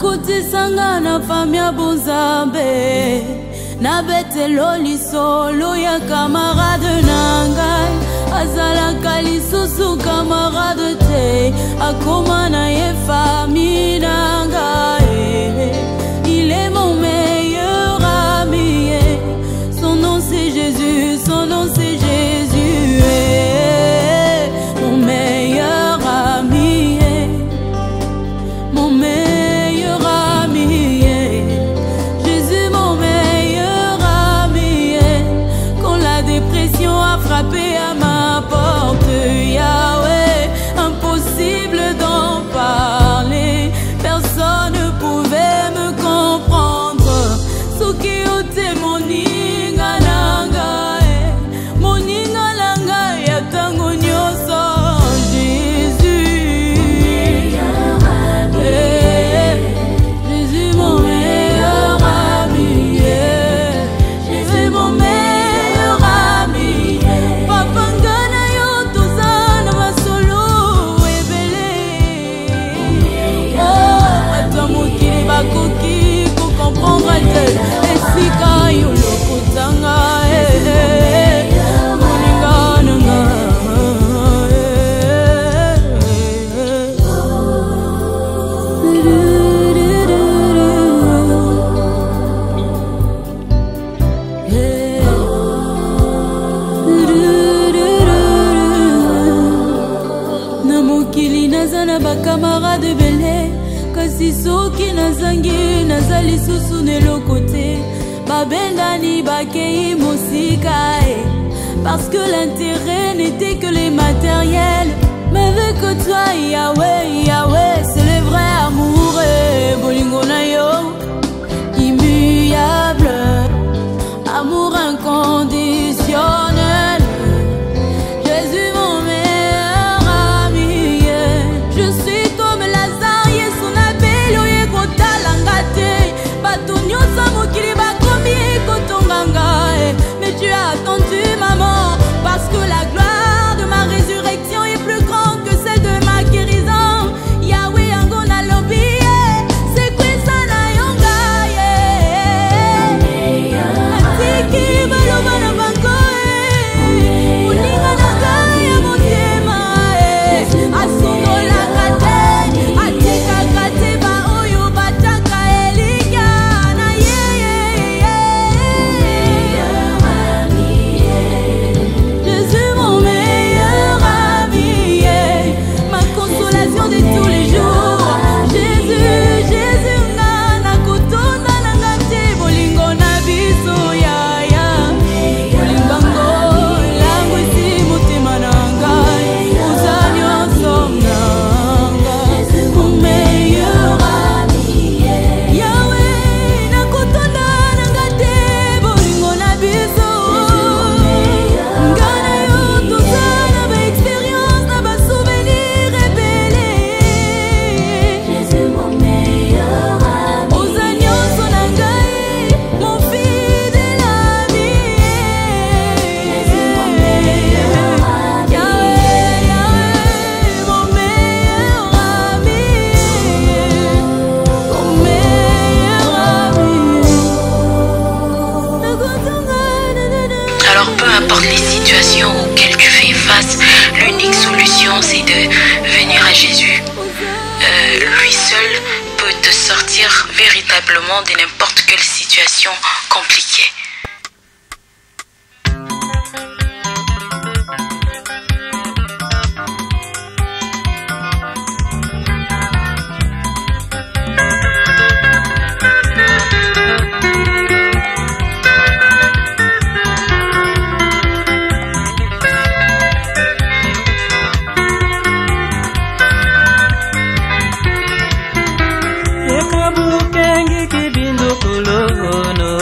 akutisanga na famia Bonzambe na betelo lisolo ya camarade nangai azalaka lisusu camarade te akoma na ye famille nangai. Il est mon meilleur ami, son nom c'est Jésus, son nom c'est Jésus, mon meilleur ami, mon meilleur ami, Jésus mon meilleur ami. Quand la dépression a frappé à ma porte, Yahweh, impossible d'en parler, personne ne pouvait me comprendre. Soki ote moninga nanga, moninga nanga ya tango nyoso, Jésus, Jésus mon meilleur ami, Jésus mon meilleur ami. Papa ngana yo tozana masolo ebele, oh ata mokili bakoki ko comprendre te esika yo lokotanga moninga nanga. Na mokili nazana bakamarade bele, kasi soki nazangi naza lisusu neloko te, babendani bakei mosika, parce que l'intérêt n'était que les matériels. Mais avec toi Yahweh, Yahweh c'est le vrai amour, bolingo na yo immuable, amour inconditionnel. Jésus mon meilleur ami, je suis comme Lazare, son appel oye kotalanga te, bato nyonso mokili bakomi kotonganga, mais tu as attendu maman, parce que la gloire de ma résurrection est plus grande que celle de ma guérison. Yahweh yango na lobi, c'est quoi ça na yonga, atiki baloba na bango, moninga na ngai ya motema, asongolaka te, atikaka te ba oyo bataka elinga na ye. Jésus mon meilleur ami, ma consolation de tous les jours. Jésus, Jésus na kutunda na ngati bolingo na biso yaya, bolingango langu si mutima na ngai, uzanyo somnanga, mon meilleur ami, Yahweh na kutunda na ngati bolingo na biso, ngana yo tozana ba expérience na ba souvenir rebele, Jésus mon meilleur ami, ozanyo sonangai, mon fidèle ami, Jésus mon meilleur ami, Yahweh, Yahweh mon meilleur ami, mon meilleur ami. Alors peu importe les situations auxquelles tu fais face, l'unique solution c'est de venir à Jésus. Lui seul peut te sortir véritablement de n'importe quelle situation compliquée. Ekabukengi kibindo kulono,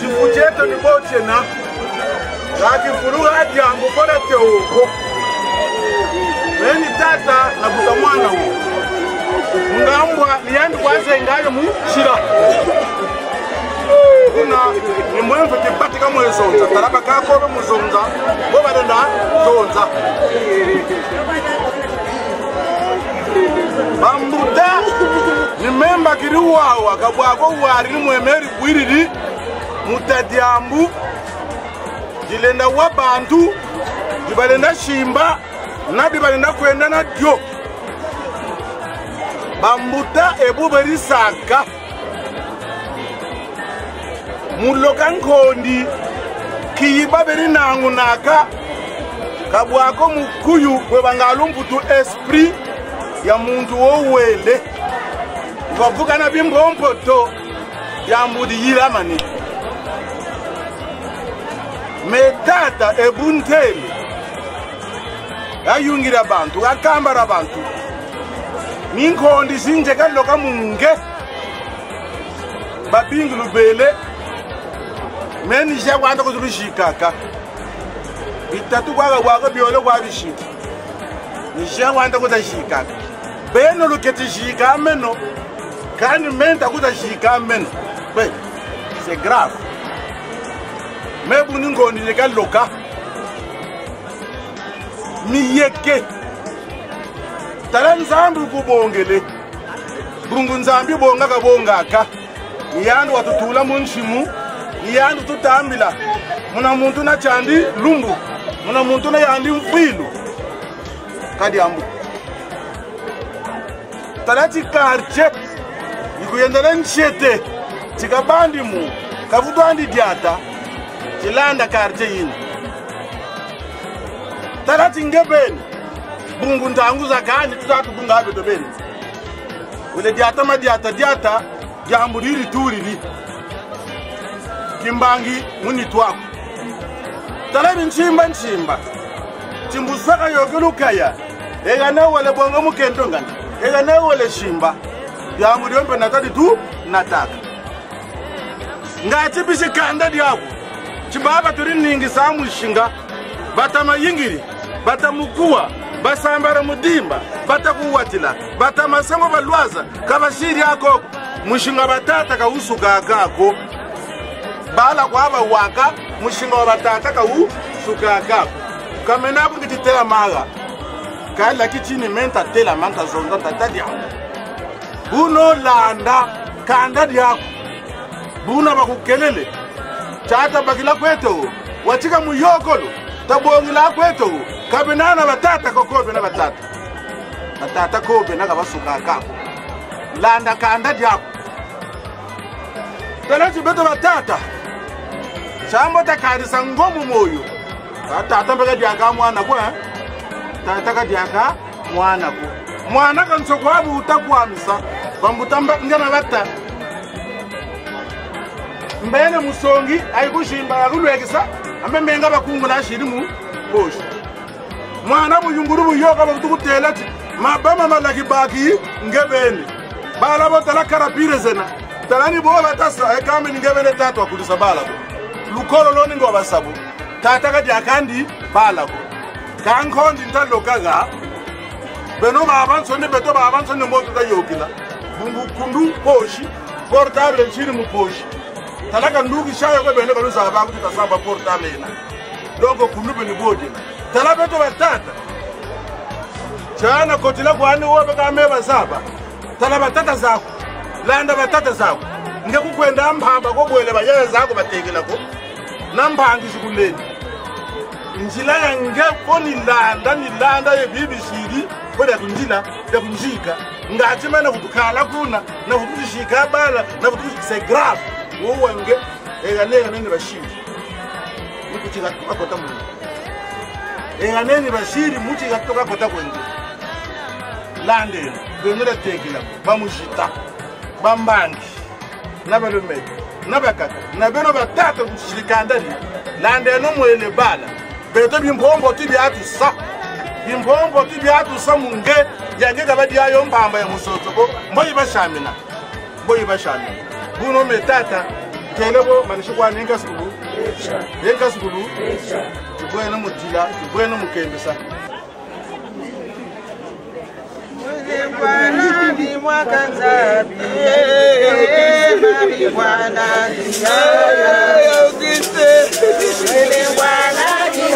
Chifucheto ni boche na Laki furuga hati yangu kona te uko Meni tata na buta mwana uko Mungambwa liyandu kwanza ingayo mu shira Kuna ni mwemfe kipati kama zonza Taraba kakobe muzonza Boba denda zonza Bambuta ni memba kiri wawa Kabwako wari ni mwemeri kuiriri Mutadiambu Jilenda wabantu Jibalenda shimba Nabi balenda kwenda na dyo Bambuta ebu beri saka Muloka nkondi Kiyiba beri nangu naka Kabwako mukuyu Kwebangalumputu esprit ya muntu wowele Wavuga na bimbompoto Ya mbudi yiramani Metata ebunteli Ayungira abantu, akambara abantu Ninkondi sinje kaloka munge Babingi lubele Menisha wanda kuzulishikaka Bitatu kwa wako biole kwa bishika Nisha wanda kuzashikaka Beno luketi shika meno Kani menta kuzashika meno C'est grave Mebu ningondi nika loka Miyeke Tala nzambi kubongele Bungu nzambi bonga kabongaka Niyandu watutula munshimu Niyandu tutambila Muna muntu na chandi lumbu Muna muntu na yandi mfilu Kadi ambu Tala chikarche Yikuyendele nchete Chikabandi mu Kavutu andi diata Chilanda karche yini Tarati ngebeni Bungu ntangu za kani tutatu bunga hape tobeni Ule diata ma diata Jambu riri turiri Kimbangi muni tuwaku Talabi nchimba Chimbusaka yogulu kaya Ega na wale bonga mukento ngani Ega na wale shimba Jambu diompe natadi tu nataka Ngati bisi kanda diabu Chibaba turi ningi samu shinga Bata mayingiri Bata mukua Basambara mudimba Bata kuwatila Bata masango balwaza Kabashiri yako Mushinga batata kausu kakako Bala kwa haba waka Mushinga batata kausu kakako Kamenabu kititela maga Kala kichini menta tela manta zonda tatadi yako Buno landa Kanda diako Buna bakukelele Chata bakila kweto Wachika muyokolo Tabongila kweto Kabinana batata kokobe na batata Batata kobe na kabasuka kako Landa kanda diako Tanachi beto batata Shambo takarisa ngomu moyo Batata mbega diaka mwana kwa Tataka diaka mwana kwa Mwana kansoko wabu utakuamisa Bambutamba ngana bata Mbene musongi ayikushimba yakulwekisa ambe menga bakungu na shirimu posho mwana buyunguru buyoka batukutela ati mabama malaki baki ngebeni bala botala karapire zena talani bo batasa ekame ngebene tatu akulisa bala lukolo loni ngo basabu tata kati akandi bala ko kankondi ntalokaga beno babanso ne beto babanso ne moto tayokila bungu kundu poshi portable nchini poshi Talaka ndugi shayo kwa bende kalusa abaku tutasamba portable ina Dongo kunube ni bodi Talabeto batata Chana kotila kwa hane uwa beka ameba saba Tala batata zako Landa batata zako Nge kukwenda mpamba kwa bwele bayaya zako bategila ko Nampangi shukuleni njila yange ko nilanda yebibishiri koda kunjila ya kunjika ngati mana kutukala kuna na kutushika bala na kutushika c'est grave wo wange eganega nene bashiri mukuchika akota mu eganene bashiri muchika toka kota kwenge lande benera tekila bamushita bambangi nabalumedi nabakaka nabeno batata kushika ndani lande no mwele bala beto bimpombo tibyatu sa bimpombo tibyatu sa munge yange kabadi ayo mbamba ya musotoko mboyi bashamina buno metata kelebo manishikwa nenga sukulu tubwena mutila tubwena mukembesa Bwana ni mwakanzabi mari Bwana ni Auguste Bwana ni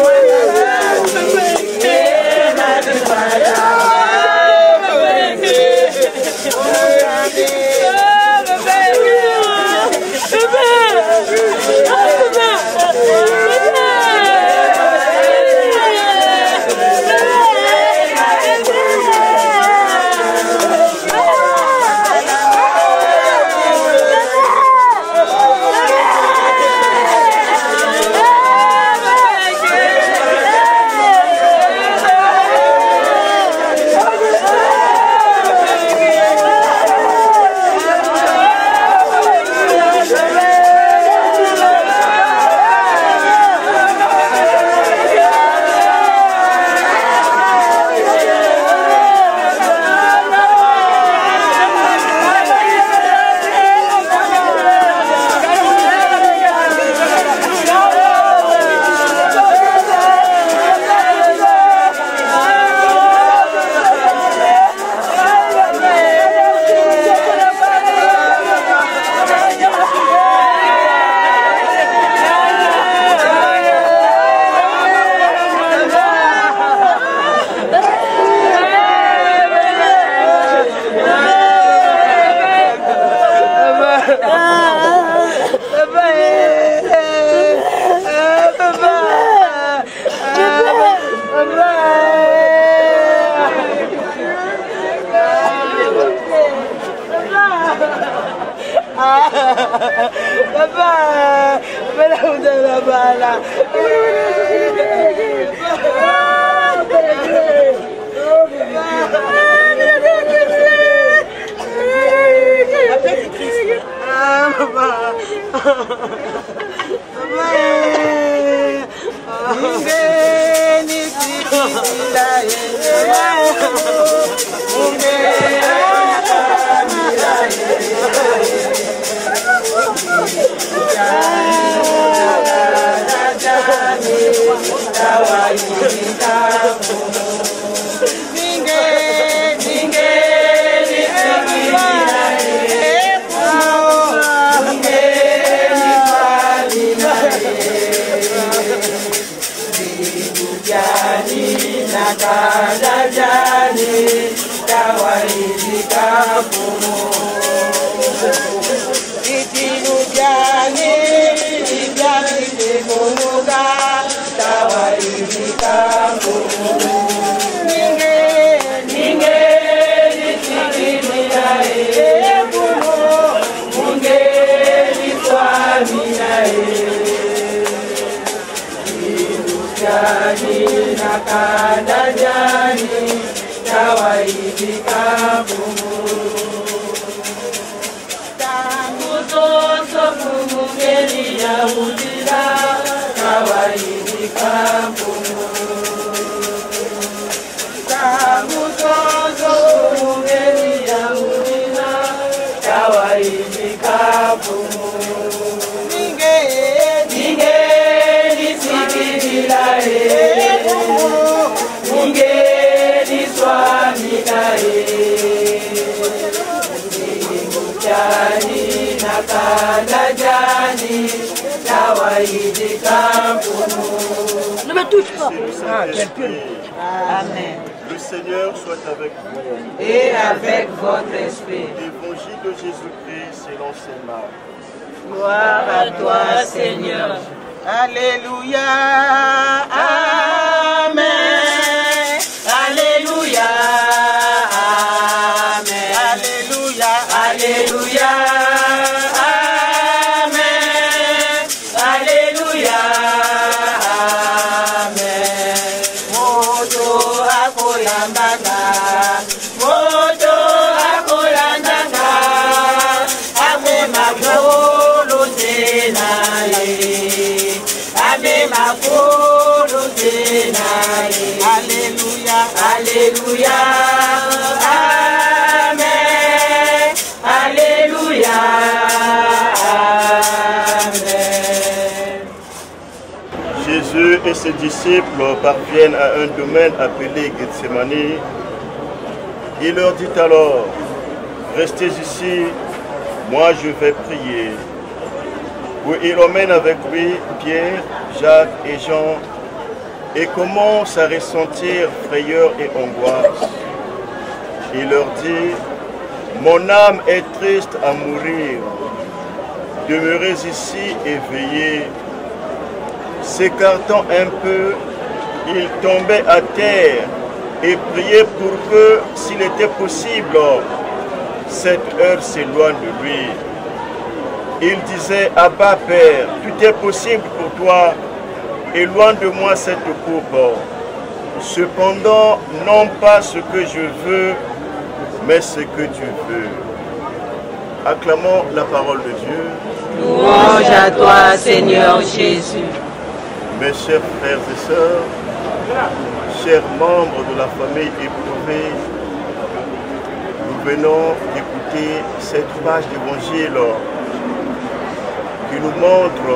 Ne me touche pas. Amen. Le Seigneur soit avec vous. Et avec votre esprit. Évangile de Jésus-Christ selon ses marques. Gloire à toi, Seigneur. Alléluia. akoyambanga moto akolandanga amema kolo tenaye amema kolo tenaye Alléluia Alléluia Amen Alléluia Amen. Jésus et ses disciples parviennent à un domaine appelé Gethsemane. Il leur dit alors, restez ici, moi je vais prier. Où il emmène avec lui Pierre, Jacques et Jean et commence à ressentir frayeur et angoisse. Il leur dit, mon âme est triste à mourir, demeurez ici et veillez. S'écartant un peu, il tombait à terre et priait pour que, s'il était possible, cette heure s'éloigne de lui. Il disait, Abba Père, tout est possible pour toi, éloigne de moi cette coupe. Cependant, non pas ce que je veux, mais ce que tu veux. Acclamons la parole de Dieu. Louange à toi, Seigneur Jésus. Mes chers frères et sœurs, chers membres de la famille éprouvée, nous venons d'écouter cette page d'évangile qui nous montre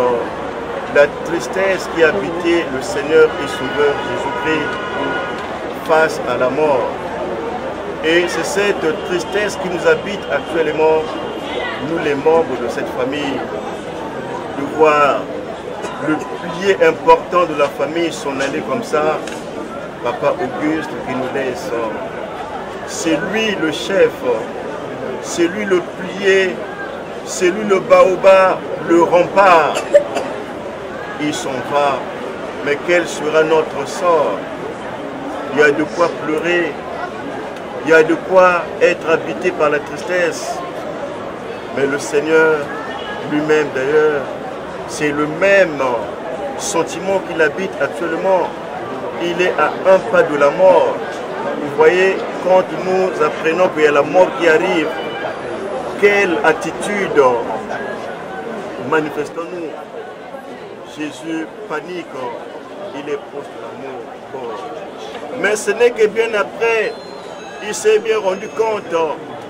la tristesse qui habitait le Seigneur et Sauveur Jésus-Christ face à la mort. Et c'est cette tristesse qui nous habite actuellement, nous les membres de cette famille, de voir le pilier important de la famille s'en aller comme ça, Papa Auguste qui nous laisse. C'est lui le chef, c'est lui le pilier, c'est lui le baobab, le rempart. Il s'en va, mais quel sera notre sort? Il y a de quoi pleurer, il y a de quoi être habité par la tristesse. Mais le Seigneur lui-même d'ailleurs, c'est le même sentiment qu'il habite actuellement. Il est à un pas de la mort. Vous voyez, quand nous apprenons qu'il y a la mort qui arrive, quelle attitude manifestons-nous? Jésus panique, il est proche de la mort. Mais ce n'est que bien après, il s'est bien rendu compte,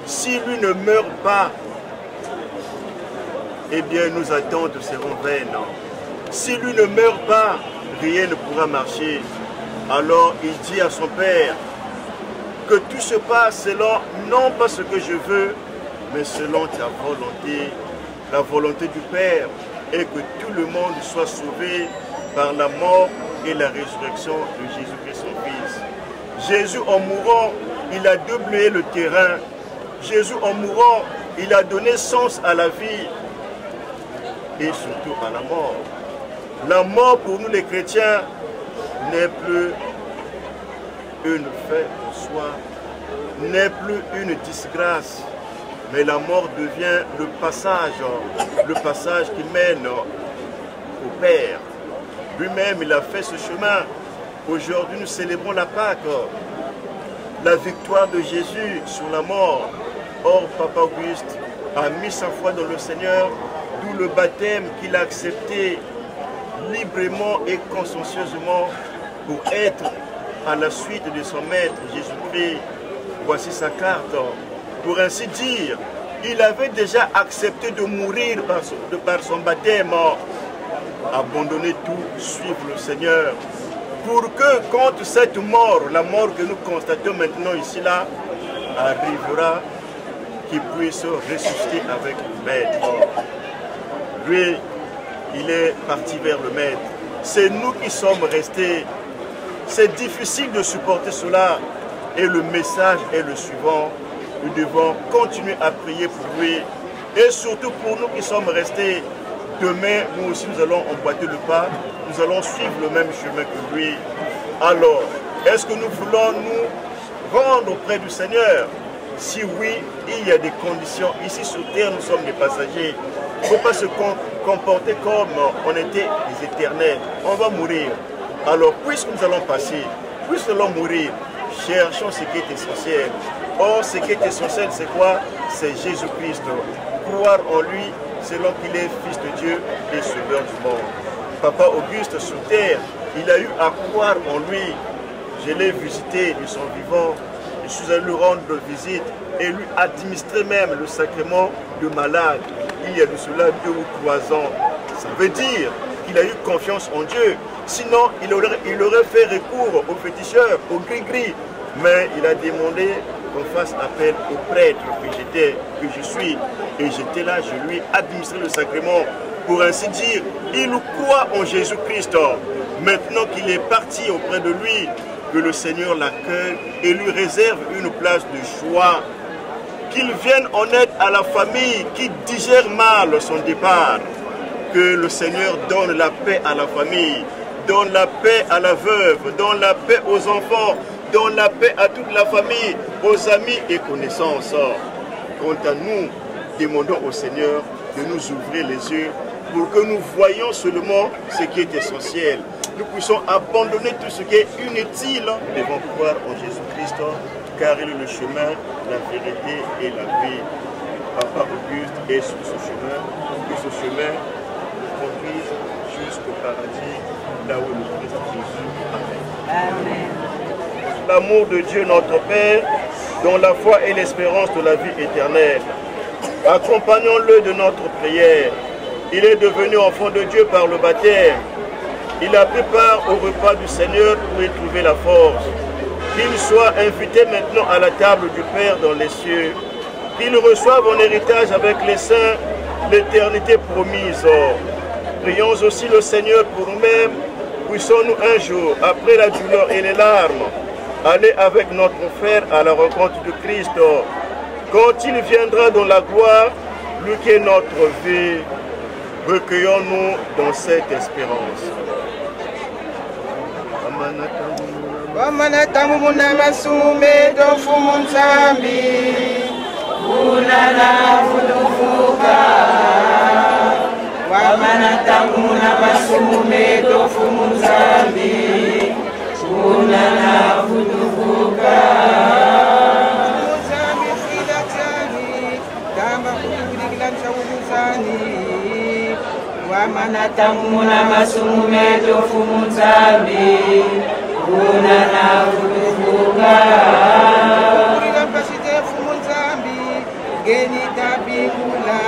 si lui ne meurt pas, eh bien nos attentes seront vaines. Si lui ne meurt pas, rien ne pourra marcher. Alors il dit à son Père, que tout se passe selon, non pas ce que je veux, mais selon ta volonté, la volonté du Père, et que tout le monde soit sauvé par la mort et la résurrection de Jésus-Christ son Fils. Jésus en mourant, il a déblayé le terrain. Jésus en mourant, il a donné sens à la vie et surtout à la mort. La mort pour nous les chrétiens n'est plus une fin en soi, n'est plus une disgrâce, mais la mort devient le passage qui mène au Père. Lui-même, il a fait ce chemin. Aujourd'hui, nous célébrons la Pâque, la victoire de Jésus sur la mort. Or, Papa Auguste a mis sa foi dans le Seigneur, d'où le baptême qu'il a accepté librement et consciencieusement pour être à la suite de son maître Jésus-Christ. Voici sa carte. Pour ainsi dire, il avait déjà accepté de mourir par son baptême, abandonner tout, suivre le Seigneur, pour que quand cette mort, la mort que nous constatons maintenant ici là, arrivera, qu'il puisse ressusciter avec le Maître. Lui, il est parti vers le Maître. C'est nous qui sommes restés. C'est difficile de supporter cela. Et le message est le suivant. Nous devons continuer à prier pour lui. Et surtout pour nous qui sommes restés. Demain, nous aussi, nous allons emboîter le pas. Nous allons suivre le même chemin que lui. Alors, est-ce que nous voulons nous rendre auprès du Seigneur? Si oui, il y a des conditions. Ici sur terre, nous sommes des passagers. Il ne faut pas se comporter comme on était des éternels. On va mourir. Alors, puisque nous allons passer, puisque nous allons mourir, cherchons ce qui est essentiel. Or, ce qui est essentiel, c'est quoi? C'est Jésus-Christ. Croire en lui, selon qu'il est Fils de Dieu et Sauveur du monde. Papa Auguste sur terre, il a eu à croire en lui. Je l'ai visité de son vivant. Je suis allé lui rendre visite et lui administrer même le sacrement de malade. Il y a de cela 2 ou 3 ans. Ça veut dire qu'il a eu confiance en Dieu. Sinon, il aurait fait recours aux féticheurs, aux gris-gris. Mais il a demandé qu'on fasse appel au prêtre que je suis. Et j'étais là, je lui ai administré le sacrement. Pour ainsi dire, il croit en Jésus-Christ. Maintenant qu'il est parti auprès de lui, que le Seigneur l'accueille et lui réserve une place de choix. Qu'il vienne en aide à la famille qui digère mal son départ. Que le Seigneur donne la paix à la famille, donne la paix à la veuve, donne la paix aux enfants, donne la paix à toute la famille, aux amis et connaissances. Quant à nous, demandons au Seigneur de nous ouvrir les yeux pour que nous voyions seulement ce qui est essentiel. Nous puissions abandonner tout ce qui est inutile. Nous devons croire en Jésus-Christ, car il est le chemin, la vérité et la vie. Papa Auguste est sur ce chemin, que ce chemin conduise jusqu'au paradis, là où le Christ Jésus. Amen. L'amour de Dieu notre Père, dont la foi et l'espérance de la vie éternelle. Accompagnons-le de notre prière. Il est devenu enfant de Dieu par le baptême. Il a pris part au repas du Seigneur pour y trouver la force. Qu'il soit invité maintenant à la table du Père dans les cieux. Qu'il reçoive en héritage avec les saints l'éternité promise. Prions aussi le Seigneur pour nous-mêmes. Puissons-nous un jour, après la douleur et les larmes, aller avec notre frère à la rencontre de Christ. Quand il viendra dans la gloire, lui qui est notre vie, recueillons-nous dans cette espérance. Wamanatamuna masume tofumu nzambi unana kutufuka Kurila pasite fumu nzambi geni tabikula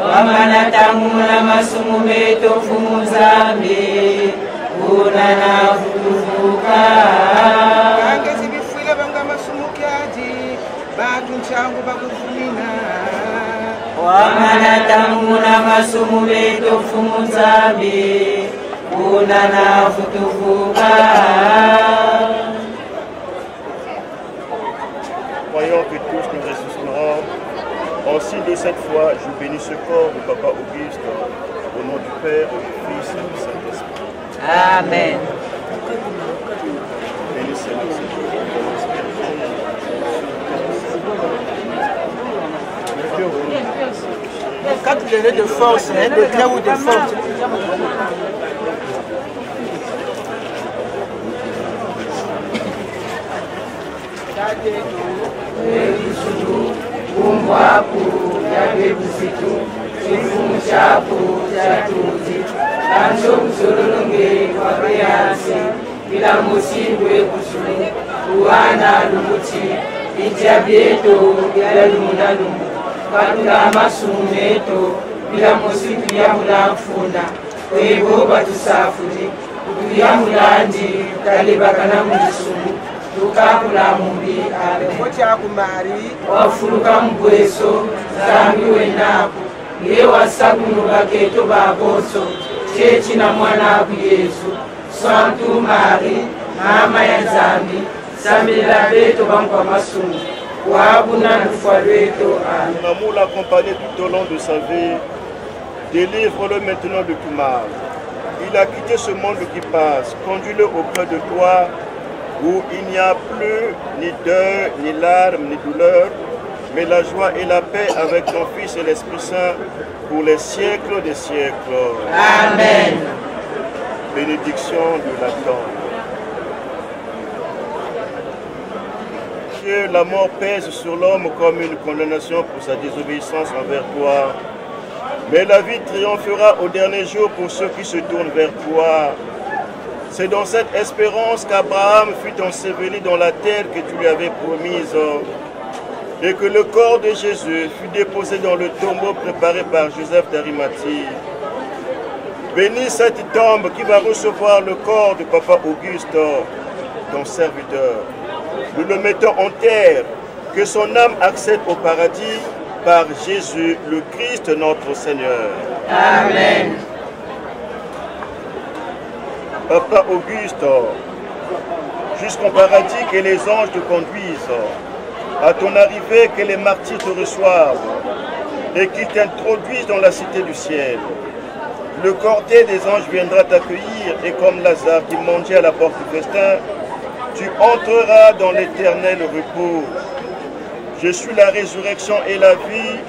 Wamanatamuna masume tofumu nzambi unana kutufuka Kangezi bifuila banga masumu kyaji batu nchangu bakufumina Wamanatamuna masumu beto fumu nzambi unana futufuka Croyons que tous nous ressusciterons. En signe de cette foi, je bénis ce corps de Papa Auguste, au nom du Père, du Fils et du Saint-Esprit. Amen. Bénissez-le, Quand tu donnais de force, un degré ou de force. Umwaku yabebusitu chifumu chapu chatuzi kancho kusololonge kwapeyansi bila musindwe kusulu uwana lumuti ijabieto byalumulalumu katula masumeto bila musitu yamulamfuna kwebo batusafuli kutuyamulandi kalebakana mujisumu tukakula mumbi akumari wafuluka mgweso zambi wenaku nge wasakunuka keto baboso chechi na mwanaku Yesu Santu Mari mama ya zambi sambila beto bankwa masumu wabuna nufwa lweto amen. Ton amour l'accompagnait tout au long de sa vie. Délivre-le maintenant de tout mal. Il a quitté ce monde qui passe. Conduis-le auprès de toi où il n'y a plus ni deuil, ni larmes, ni douleur, mais la joie et la paix avec ton Fils et l'Esprit Saint pour les siècles des siècles. Amen. Bénédiction de la tombe. cieux, la mort pèse sur l'homme comme une condamnation pour sa désobéissance envers toi. Mais la vie triomphera au dernier jour pour ceux qui se tournent vers toi. C'est dans cette espérance qu'Abraham fut enseveli dans la terre que tu lui avais promise, et que le corps de Jésus fut déposé dans le tombeau préparé par Joseph d'Arimathie. Bénis cette tombe qui va recevoir le corps de Papa Auguste, ton serviteur. Nous le mettons en terre, que son âme accède au paradis par Jésus, le Christ notre Seigneur. Amen. Papa Auguste, jusqu'au paradis que les anges te conduisent, à ton arrivée que les martyrs te reçoivent et qu'ils t'introduisent dans la cité du ciel. Le cortège des anges viendra t'accueillir et comme Lazare qui mangeait à la porte du festin, tu entreras dans l'éternel repos. Je suis la résurrection et la vie.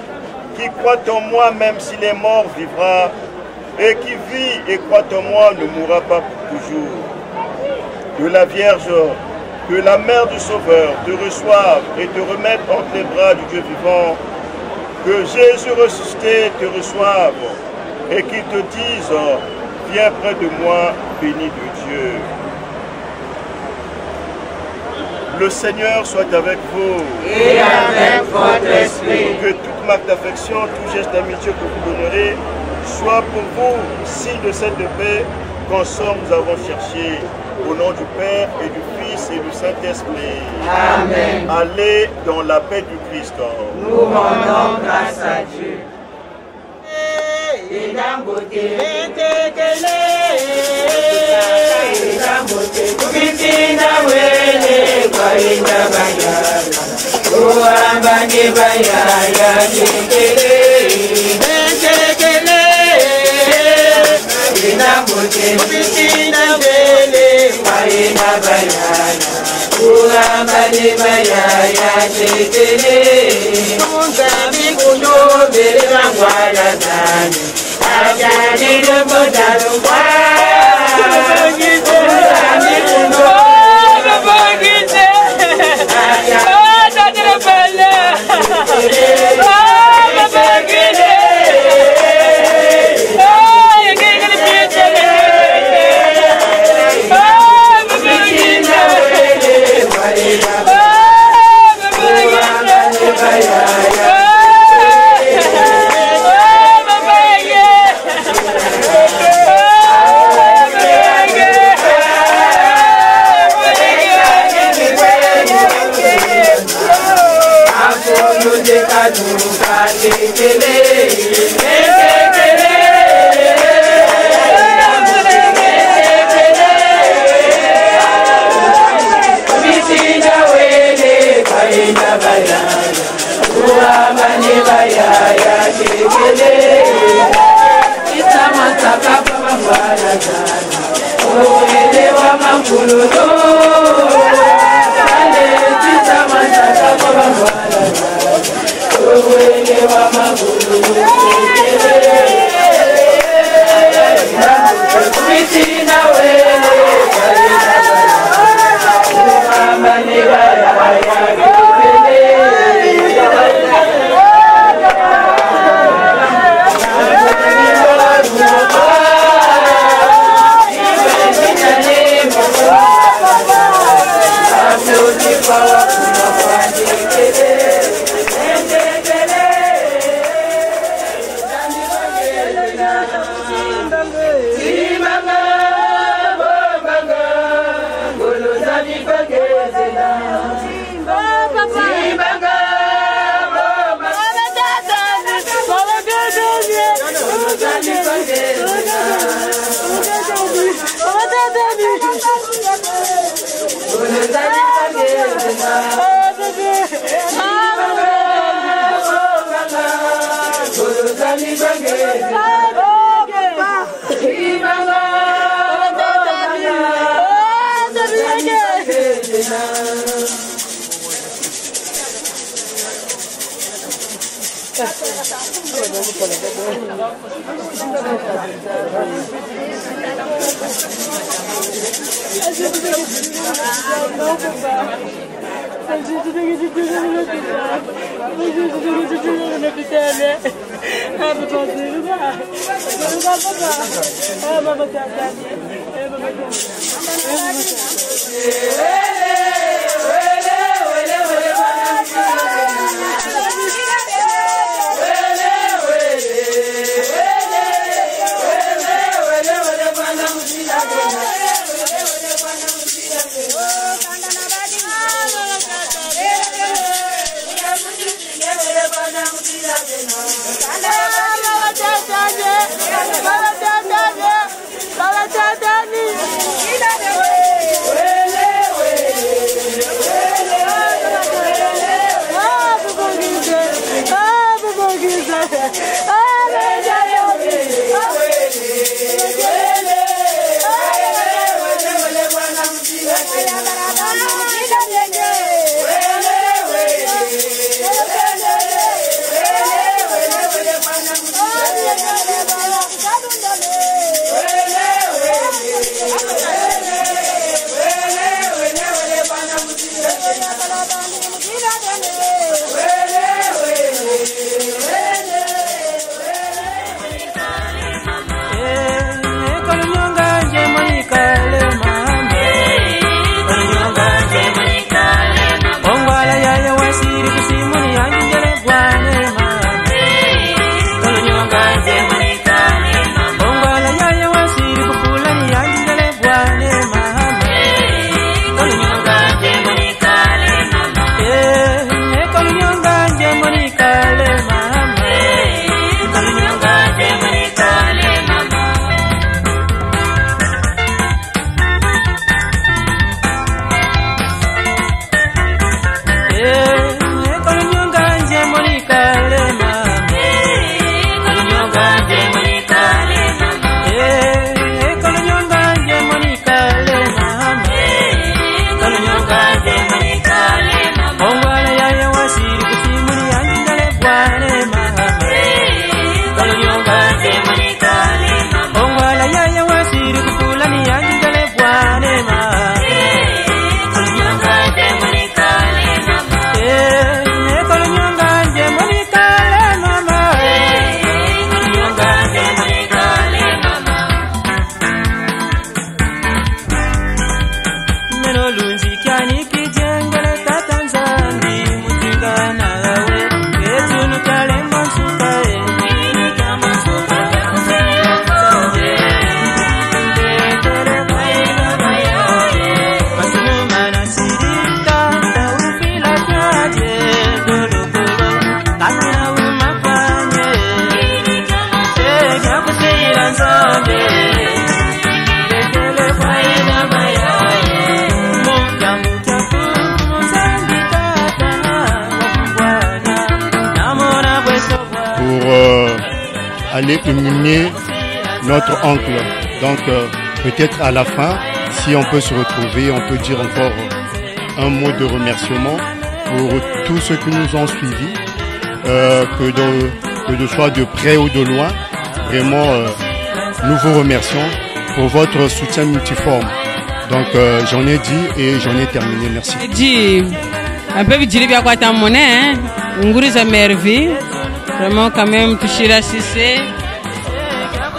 Qui croit en moi, même s'il est mort, vivra. Et qui vit et croit en moi ne mourra pas pour toujours. Que la Vierge, que la Mère du Sauveur te reçoive et te remette entre les bras du Dieu vivant. Que Jésus ressuscité te reçoive et qu'il te dise, viens près de moi, béni de Dieu. Le Seigneur soit avec vous. Et avec votre esprit. Que toute marque d'affection, tout geste d'amitié que vous donnerez, soit pour vous signe de cette paix qu'ensemble nous avons cherché. Au nom du Père et du Fils et du Saint-Esprit. Amen. Allez dans la paix du Christ. Nous rendons grâce à Dieu. aller humilier notre oncle. Donc peut-être à la fin, si on peut se retrouver, on peut dire encore un mot de remerciement pour tous ceux qui nous ont suivis, que de soit de près ou de loin. Vraiment, nous vous remercions pour votre soutien multiforme. Donc j'en ai dit et j'en ai terminé. Merci. Un peu de bien quoi ta monnaie, Nguriza Mervi, vraiment quand même Tushira Sissé,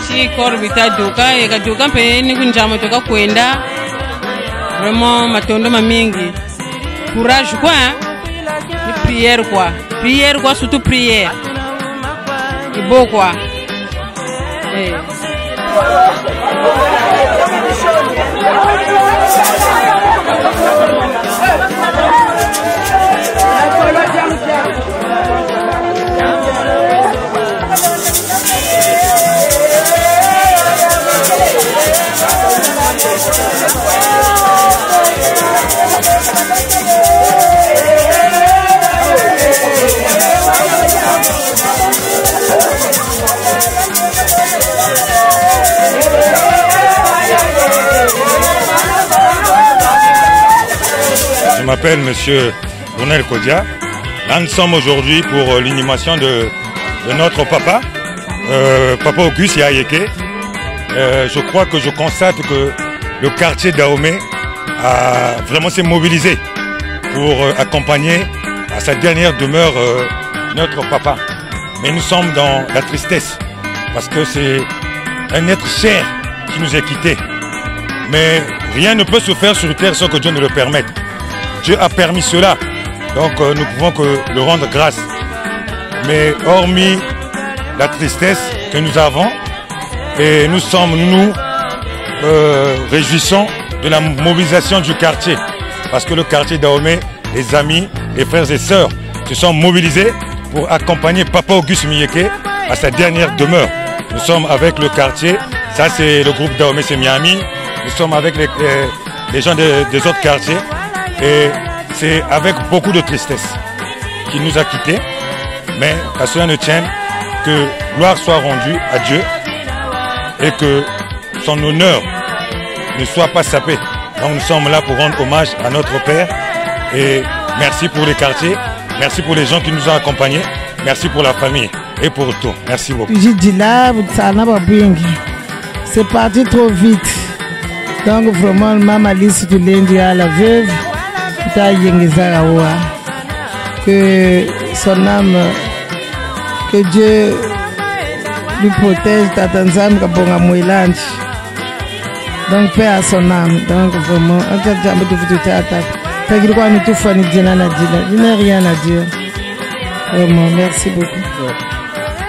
si Corbita Doka, et Kadoka Payne, Kunjama Toka Kwenda, vraiment Matondo Mamingi. Courage quoi, prière quoi, surtout prière. Et beau quoi. Je m'appelle Monsieur Brunel Kodia. Là, nous sommes aujourd'hui pour l'inhumation de notre papa, Papa Auguste Yayeke. Je crois que je constate que le quartier d'Ahomey a vraiment s'est mobilisé pour accompagner à sa dernière demeure notre papa. Mais nous sommes dans la tristesse parce que c'est un être cher qui nous a quittés. Mais rien ne peut se faire sur terre sans que Dieu ne le permette. Dieu a permis cela, donc nous pouvons que le rendre grâce. Mais hormis la tristesse que nous avons, et nous réjouissons de la mobilisation du quartier. Parce que le quartier Dahomey, les amis, les frères et sœurs se sont mobilisés pour accompagner Papa Auguste Miyeke à sa dernière demeure. Nous sommes avec le quartier, ça c'est le groupe Dahomey, c'est Miami. Nous sommes avec les gens des autres quartiers et c'est avec beaucoup de tristesse qu'il nous a quittés. Mais à cela ne tienne, que gloire soit rendue à Dieu et que son honneur ne soit pas sapé. Donc nous sommes là pour rendre hommage à notre Père et merci pour les quartiers, merci pour les gens qui nous ont accompagnés, merci pour la famille et pour tout. Merci beaucoup. C'est parti trop vite. Donc vraiment, maman Alice de lundi à la veuve, que son âme, que Dieu lui protège, Tatanzam Kabonga Mouilanch. Donc paix à son âme. Donc vraiment, je n'ai rien à dire. Vraiment, merci beaucoup.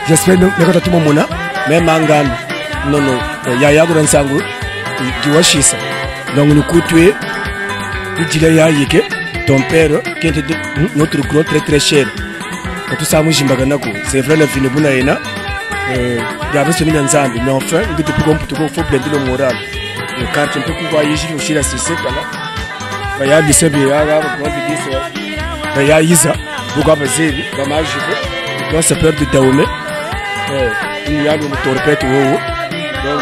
J'espère que tout le monde même Mangan, non, Yaya Gransango, Diwashisa. Donc nous coûtons, ton père, qui était notre gros très très cher. Quand tout ça, c'est vrai, la fin de Bunaïna, il y avait ce milieu d'ensemble, mais enfin, il était plus compliqué, il faut blender le moral. Le quartier, on peut pouvoir y aller aussi, là, c'est ça, là. Il y a des seuls, il y a il y a Isa, beaucoup de choses, dommage, donc ça peut être de Dahomey. Il y a une torpette, donc,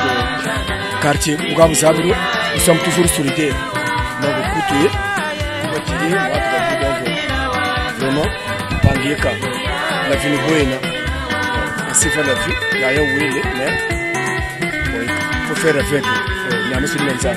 quartier, nous sommes toujours solidaires. Donc, écoutez, continuez, vraiment, Pangieka, la vie est bonne. Merci pour la vie, il y a un oui, mais il faut faire avec. Il y a un monsieur Menzan.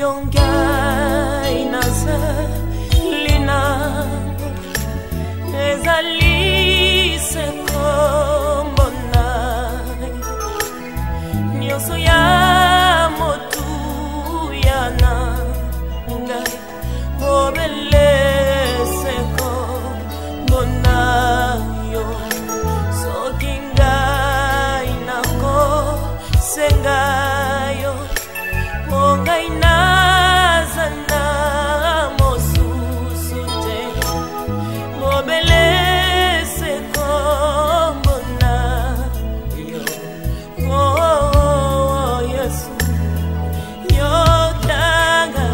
Yongai naza lina ezali sekombona nyoso ya motu yana ngai obele sekombona yo soki ngai nako sengayo ngai nazana mosusu te mobele sekombona yo oh Yesu yo tanga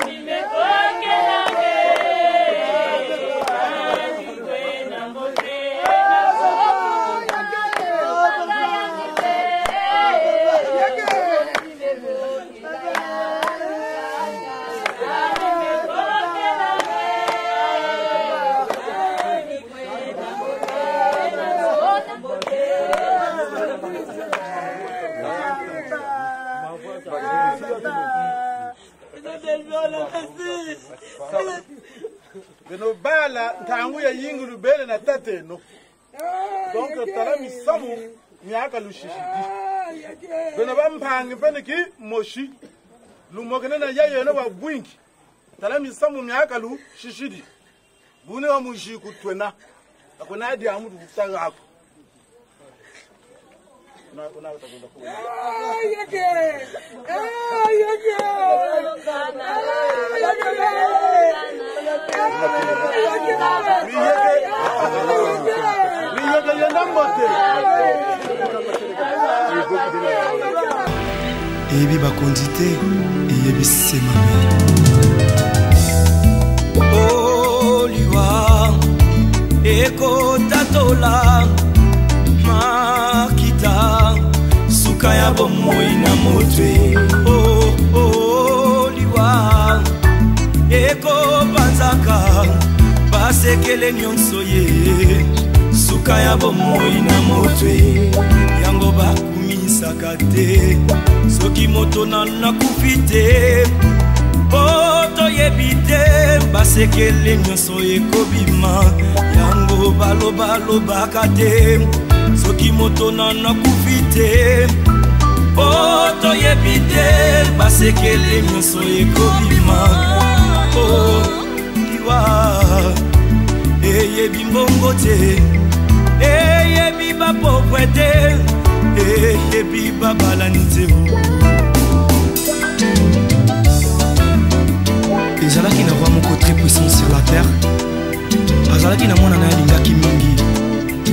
Nimepokea Beno bala ntangu ya yingu lubele na tate no. Donc tala misamu nyaka lushishidi. Beno bampangi pene ki moshi. Lumogene na yayo no babwingi. Tala misamu nyaka lushishidi. Bune wa mushi kutwena. Akona adi amudu kutaga hapo. Ebi bakondite ebi semame Oliwa eko tatola makita suka ya bomoi na motwe Oliwa eko banzaka basekele nyonso ye suka ya bomoi na motwe yango bakumisaka te soki moto na kufite poto yebite basekele nyonso ekobima yango balobaka te soki moto na kufite poto yebite basekele nyonso ekobima liwa eyebi mbongo te eyebi bapokwe te eyebi babalani te ezalaki na roi moko très puissant sur la terre azalaki na mwana na ye alingaki mingi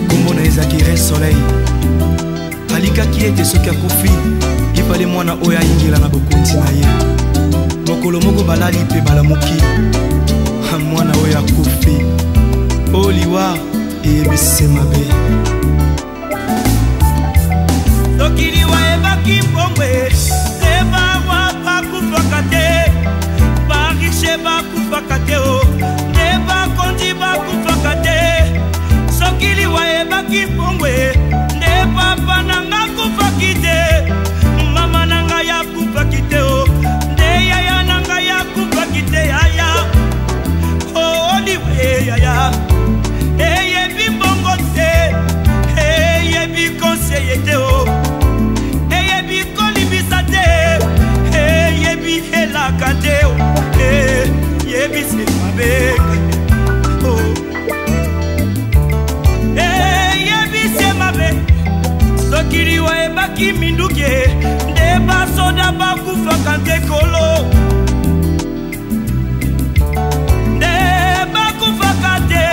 kombo na ezalaki re soleil alikaki ete soki akufi ipale mwana oyo ayingela na bokonzi na ye mokolo moko balali mpe balamuki mwana oyo akufi oliwa eyebisi mabe soki liwa ebaki mbongwe te barwa bakufaka te barishe bakufaka te te bakondi bakufaka te soki liwa ebaki mbongwe nde papa nanga kufaki te mama nanga yakufaki te nde yaya nanga yakufaki te yaya oliwe yaya eyebi mbongo te eyebi konseye te eyebi kolibisa te eyebi elaka te eyebi semabe eyebi semabe soki liwa ebaki minduki nde basoda bakufaka nte kolo nde bakufaka te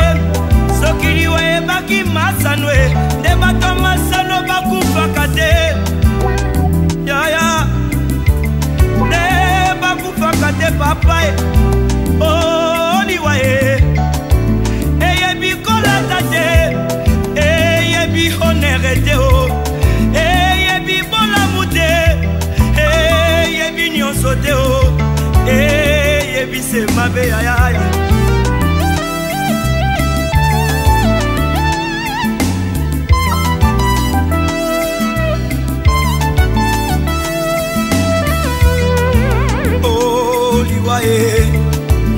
soki liwa ebaki masanwe nde bato masano bakufaka te yaya nde bakufaka te papa oliwa eyebi kolata te eyebi honere te eyebi bolamu te eyebi nyonso te eyebi semabe yayaya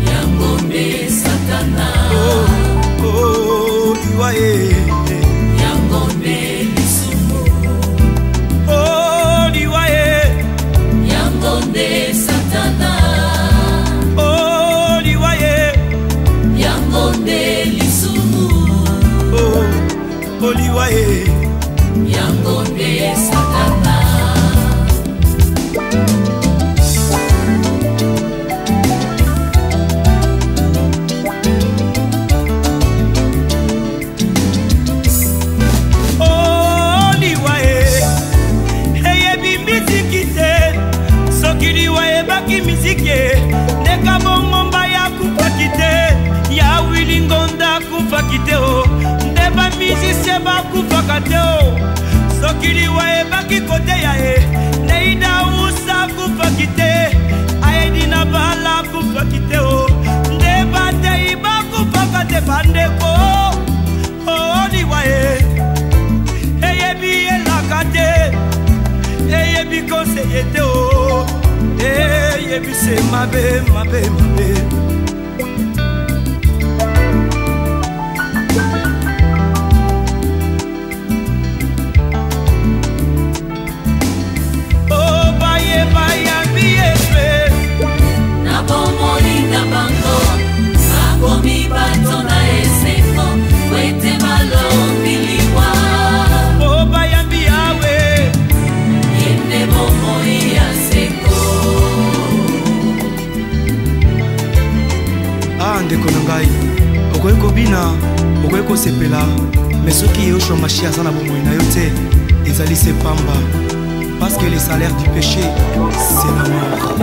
Yangombe Satana liwaye Yangombe Lisumu liwaye Yangombe Satana liwaye Yangombe Lisumu liwaye Yangombe Satana ndeka bongomba ya kufaki te ya wilingonda kufaki te nde bamisise bakufaka te soki liwa ebaki kote ya ye neida usa kufaki te ayedi na bala kufaki te nde batei bakufaka te bandeko liwa eyebi elaka te eyebi konseye te eyebise mabe mabe mabe ndeko na ngai okoki kobina okoki kosepela me soki ye oshomashi aza na bomoi na yo te ezali se pamba parce que le salaire du péché c'est la mort.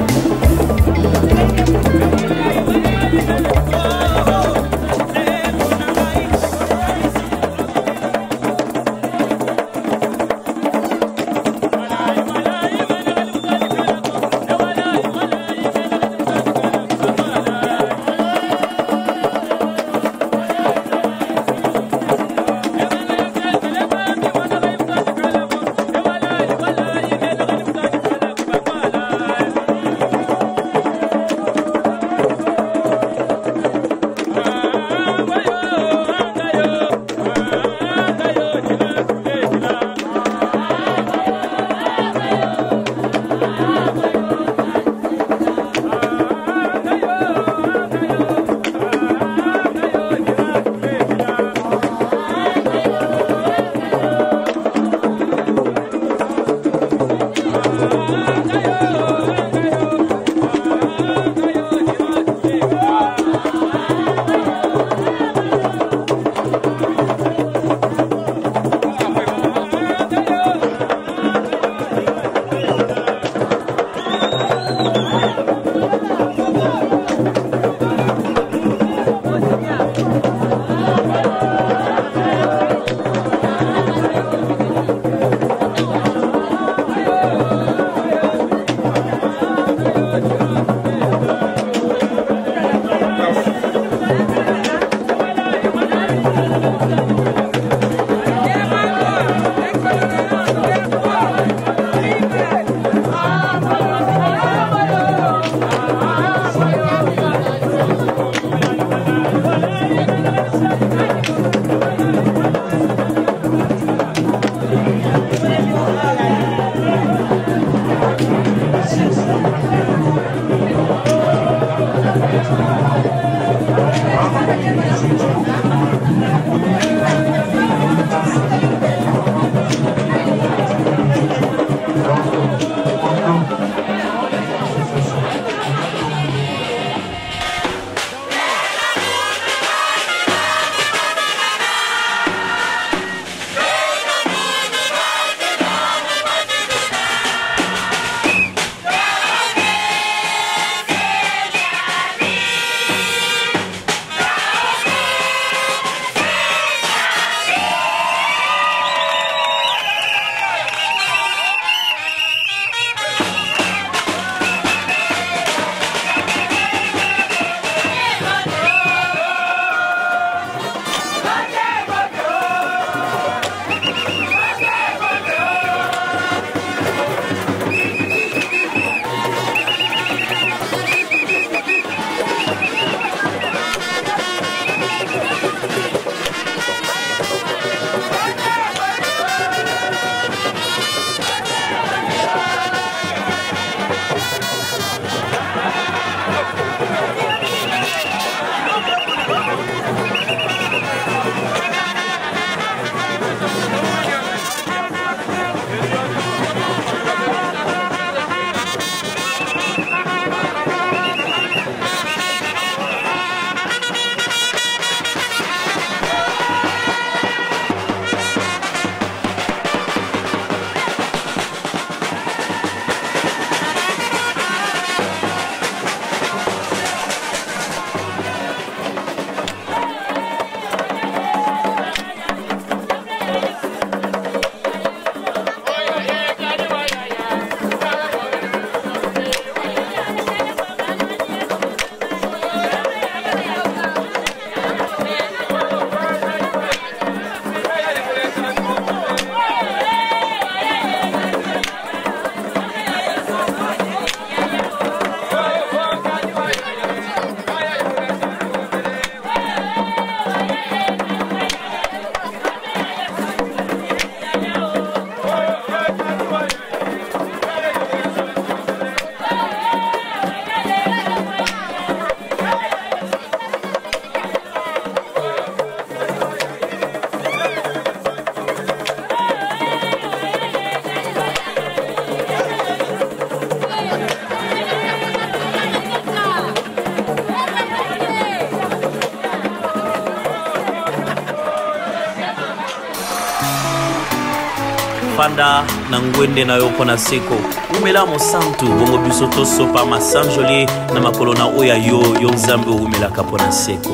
fanda na ngwende na yo pona seko umela mosantu bongo biso tosopa masanjoli na makolo na oya yo nzambe umelaka pona seko.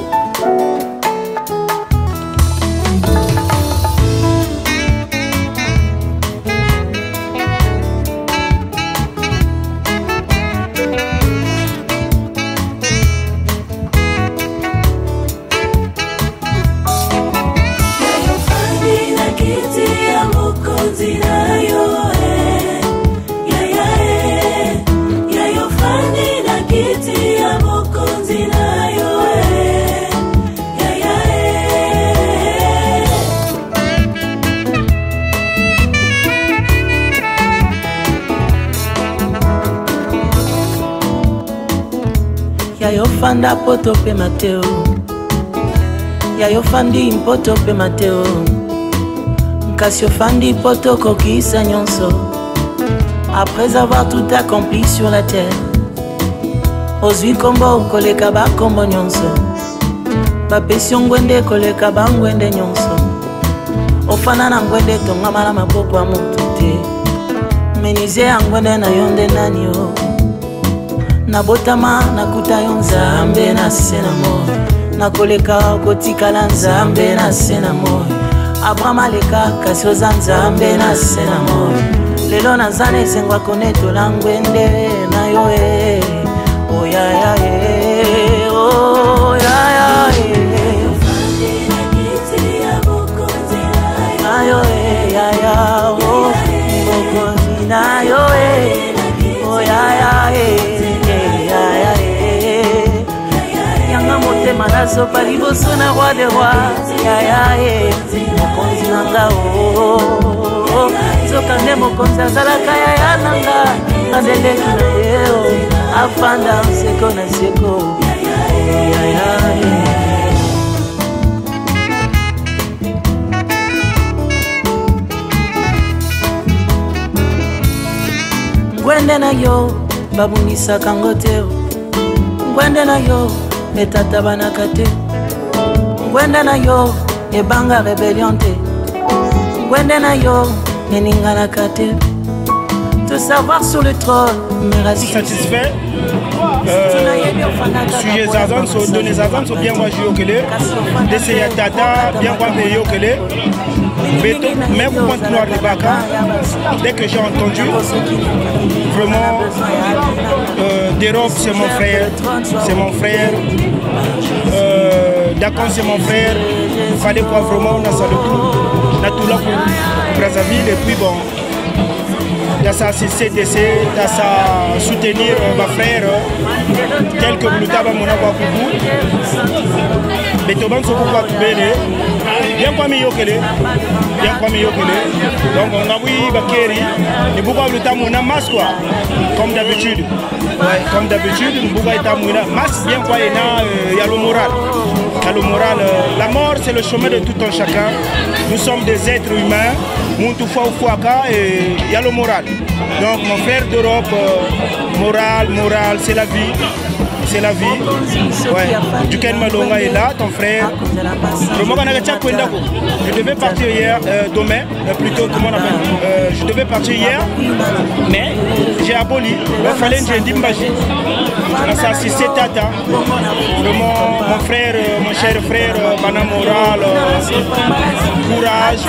Yayo fanda poto pe Mateo, yayo fandi poto pe Mateo, Nkasio fandi poto kokisa nyonso. Après avoir tout accompli sur la terre, ozwi kombo koleka ba kombo nyonso, bapesi ngwende koleka ba ngwende nyonso. Ofana na ngwende tongama na maboko ya moto te, menize ya ngwende na yonde nani yo. Nabotama nakuta yo nzambe na sena moi, nakoleka kotikala nzambe na sena moi. Abraham aleka kasi oza nzambe na sena moi. Lelo nazana esengwa konetola ngwende na yo e. Oh ya ya e, oh ya ya e. Na yo e, ya ya oh, bokozi na yo e. Oh ya ya e. Motema na sopa liboso na roi de roi ya ya e mokonzi nanga o soka nde mokonzi azalaka ya ya nanga azeleki na ye afanda seko na seko ya ya e. Ngwende na yo babungisaka ngo te, ngwende na yo etata banaka te, ngwende na yo ebanga rebellion te, ngwende na yo eninganaka te. Te savoir sur le trône me rassure. Satisfait sujet zazan so donner zazan so bien moi jokele d'essayer tata bien moi yokele beto même pour noir de baka. Dès que j'ai entendu vraiment d'Europe c'est mon frère, c'est mon frère, Dakon c'est mon frère, il fallait quoi vraiment on a ça le tout, on a tout là pour Brazzaville et puis bon dans sa CDC, dans sa soutenir ma frère, tel que Moutaba Monawa Koubou, Betoban Sokoua Koubele, bien quoi mieux que les, bien quoi mieux que les. Donc on a vu Bakeri, et Bouba Luta Mouna Mas quoi, comme d'habitude. Ouais, comme d'habitude, Bouba est à Mouna Mas, bien quoi il y a le moral. Il y a le moral. La mort c'est le chemin de tout un chacun. Nous sommes des êtres humains. Et il y a le moral. Donc mon frère d'Europe, moral, c'est la vie. C'est la vie. Ouais. Duken Malonga est là, ton frère. Je devais partir hier, demain, plutôt, comment on appelle je devais partir hier, mais j'ai aboli. Il fallait que je dise ça, c'est Tata. Mon frère, mon cher frère, Bana Moral, courage.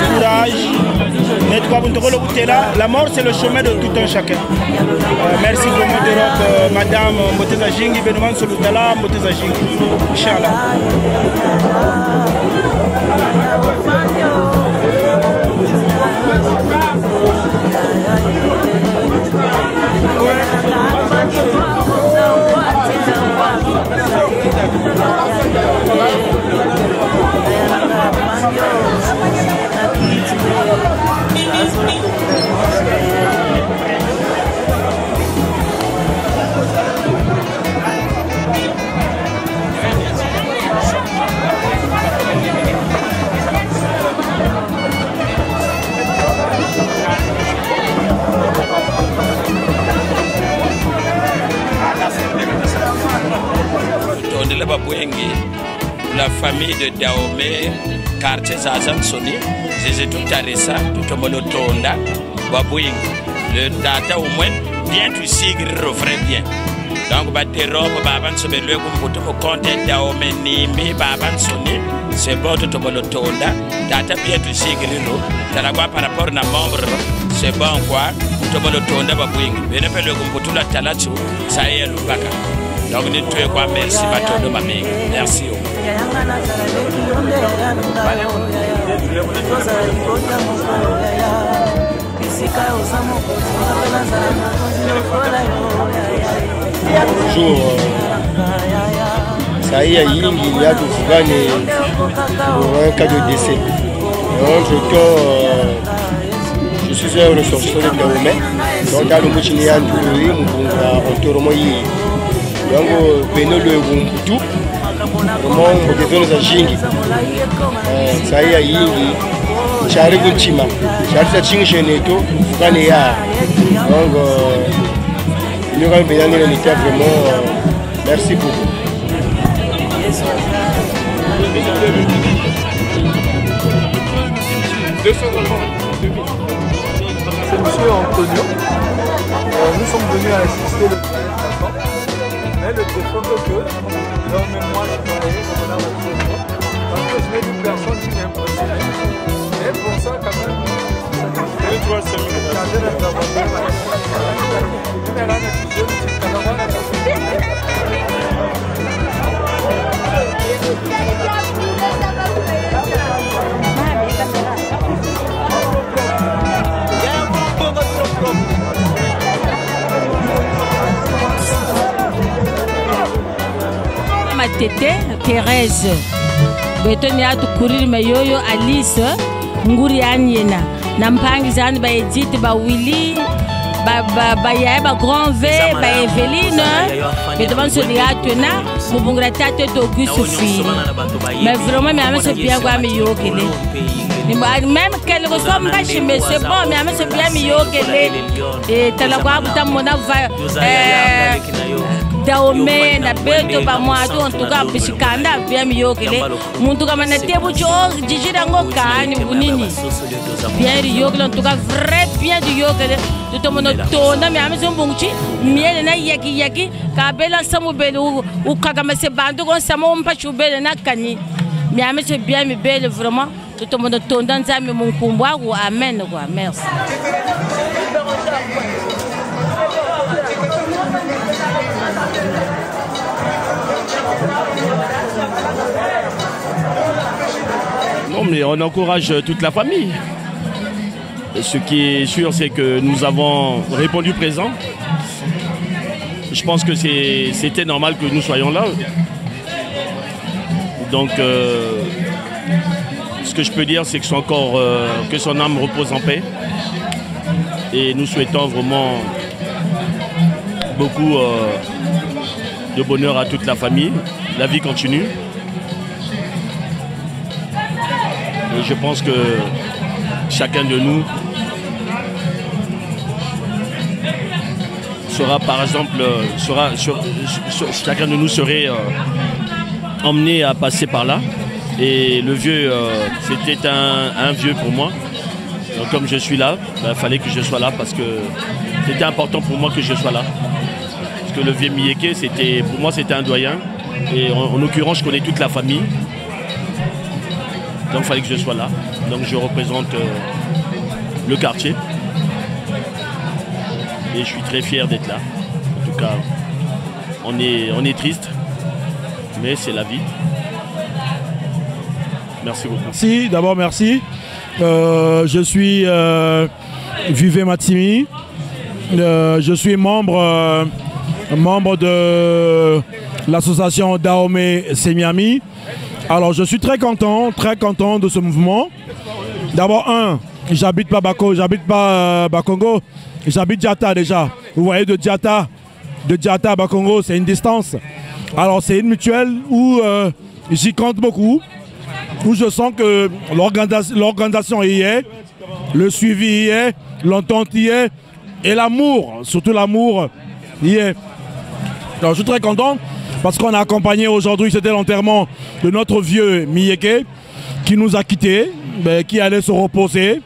La mort, c'est le chemin de tout un chacun. Merci vraiment d'Europe, Madame Moteza Jingi, Benoît Solutala, Moteza Jingi. Inch'Allah. la famille de Dahomey, quartier Zazan Soni, c'est tout Taressa, tout le Tonda, Babouing. Le data au moins, bien tu sigres, refrais bien. Donc, Batéro, Baban Sobelou, pour compte Dahomey, Nimi, Baban Soni, c'est bon tout le Tonda, data bien tu sigres, Talagua par rapport à membre, c'est bon quoi, tout le Tonda, Babouing. Bien appelé le pour tout la Talachu, ça y est, le Baka. Donc, nous te quoi, merci, bateau de ma mère. Merci. Bonjour. Ça y est, il y a tout pour un cas de décès. Je suis un ressortissant de Dahomey. Donc, dans le Mouchinéan, donc, Beno le Wumbutu, vraiment, on devient nos agings. Ça y est, j'arrive au Chima, j'arrive à Chingeneto, Vanéa. Donc, nous avons bien été vraiment, merci beaucoup. C'est monsieur Antonio. Nous sommes venus assister le mais le téléphone que dans mes mois je travaillais comme là parce que je n'ai vu personne qui m'impressionnait. Mais pour ça quand même Tete Thérèse betoni atu courir meyoyo Alice nguri anyena nampangi zani ba Edith ba Willy ba ya ba Grand V ba Eveline beto soni atu na mubungra tate to Auguste fille mais vraiment mais c'est bien quoi meyo kele même qu'elle ressemble pas chez mais c'est bon mais c'est bien meyo kele et talagwa buta mona va Dahomey na beto ba mwatu en tout cas bisikanda bien miyokele muntu kama na tebu cho jijira ngoka ni bunini bien yokele en tout cas vrai bien du yokele tout le monde tona mais ameso mbunchi miele na yaki ka bela samu belu u kagama se bandu kon samu mpachu bele na kani mais ameso bien mi bele vraiment tout le monde tonda nzambe munkumbwa ou amen quoi merci. Non, mais on encourage toute la famille. Ce qui est sûr, c'est que nous avons répondu présent. Je pense que c'était normal que nous soyons là. Donc, ce que je peux dire, c'est que que son âme repose en paix. Et nous souhaitons vraiment beaucoup de bonheur à toute la famille. La vie continue. Et je pense que chacun de nous sera, par exemple, chacun de nous serait emmené à passer par là. Et le vieux, c'était un vieux pour moi. Donc, comme je suis là, il fallait que je sois là parce que c'était important pour moi que je sois là. Parce que le vieux Miyeke, pour moi, c'était un doyen. Et en l'occurrence, je connais toute la famille. Donc il fallait que je sois là. Donc je représente le quartier. Et je suis très fier d'être là. En tout cas, on est triste, mais c'est la vie. Merci beaucoup. Merci, d'abord merci. Je suis Vivek Matimi. Je suis membre de l'association Dahomey Semiami. Alors je suis très content de ce mouvement. D'abord j'habite pas Bako, j'habite pas Bakongo, j'habite Diata déjà. Vous voyez de Diata à Bakongo, c'est une distance. Alors c'est une mutuelle où j'y compte beaucoup, où je sens que l'organisation y est, le suivi y est, l'entente y est, et l'amour, surtout l'amour y est. Alors je suis très content parce qu'on a accompagné aujourd'hui, c'était l'enterrement de notre vieux Miyeke qui nous a quittés, qui allait se reposer.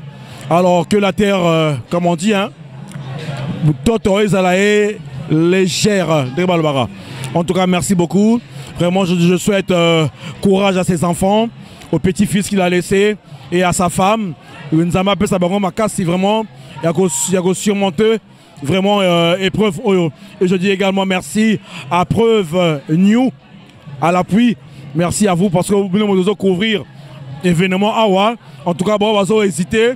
Alors que la terre, comme on dit, hein, Toto Ezalae légère. En tout cas, merci beaucoup. Vraiment, je souhaite courage à ses enfants, au petit-fils qu'il a laissé et à sa femme. Nzama peut savoir si vraiment il y a surmonter vraiment épreuve. Et je dis également merci à Preuve New à l'appui. Merci à vous parce que vous venez nous couvrir événement Awa. En tout cas, bon, on va hésiter.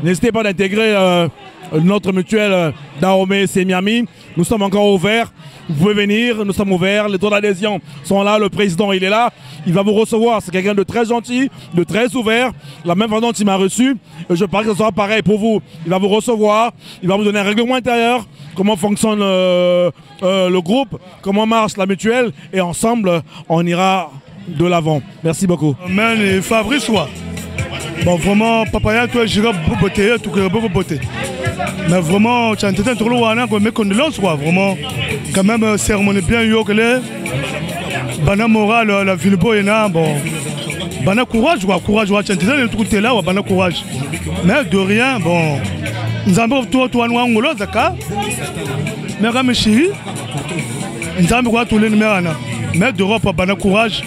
N'hésitez pas d'intégrer notre mutuelle Dahomey Semiami. Nous sommes encore ouverts. Vous pouvez venir, nous sommes ouverts. Les taux d'adhésion sont là. Le président, il est là. Il va vous recevoir. C'est quelqu'un de très gentil, de très ouvert. La même façon dont il m'a reçu. Je parle que ce sera pareil pour vous. Il va vous recevoir. Il va vous donner un règlement intérieur. Comment fonctionne le groupe. Comment marche la mutuelle. Et ensemble, on ira de l'avant. Merci beaucoup. Mais Fabrice, quoi. Bon, vraiment, papa, toi, je vais vous botter, tout que vous botter. Mais vraiment, tu as entendu tout le monde, mes condoléances, quoi. Vraiment, quand même, cérémonie bien, yo, que les. Bana moral, la ville boyena, bon. Bana courage, quoi. Courage, tu as entendu tout côté là, bana courage. Mais de rien, bon. Nous avons tout, nous avons l'autre, d'accord. Mais quand même, chérie, nous avons tout les numéros, mais d'Europe, bana courage,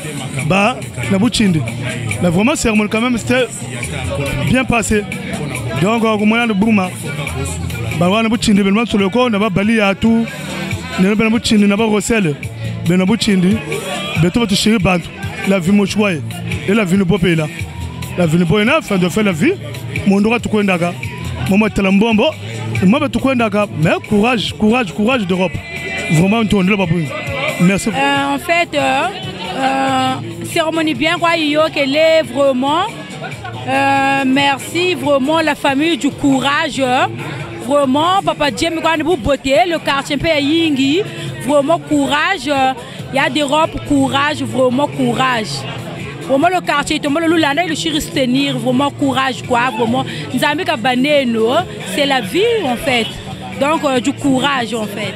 bah, la bouchinde. Mais vraiment, cérémonie quand même, c'était bien passé. Donc, au moyen de Bouma, bah, on a bouchinde, mais sur le corps, on a bali à tout. On a bouchinde, on a recel, on a bouchinde, mais tout va te chérir, la vie mouchoua et la vie ne peut pas là. La vie ne peut pas fin de faire la vie, mon droit tout coin d'aga. Maman Telambombo, moi tout coin d'aga. Mais courage, courage, courage d'Europe. Vraiment, on tourne là, merci. En fait, cérémonie bien quoi, qu'elle est vraiment. Merci vraiment la famille du courage. Vraiment, Papa Djem, quand vous beauté, le quartier Yingi, vraiment courage. Il y a d'Europe, courage, vraiment courage. Vraiment le quartier, tout le monde le chéri se tenir, vraiment courage quoi, vraiment. Nous avons c'est la vie en fait. Donc du courage en fait.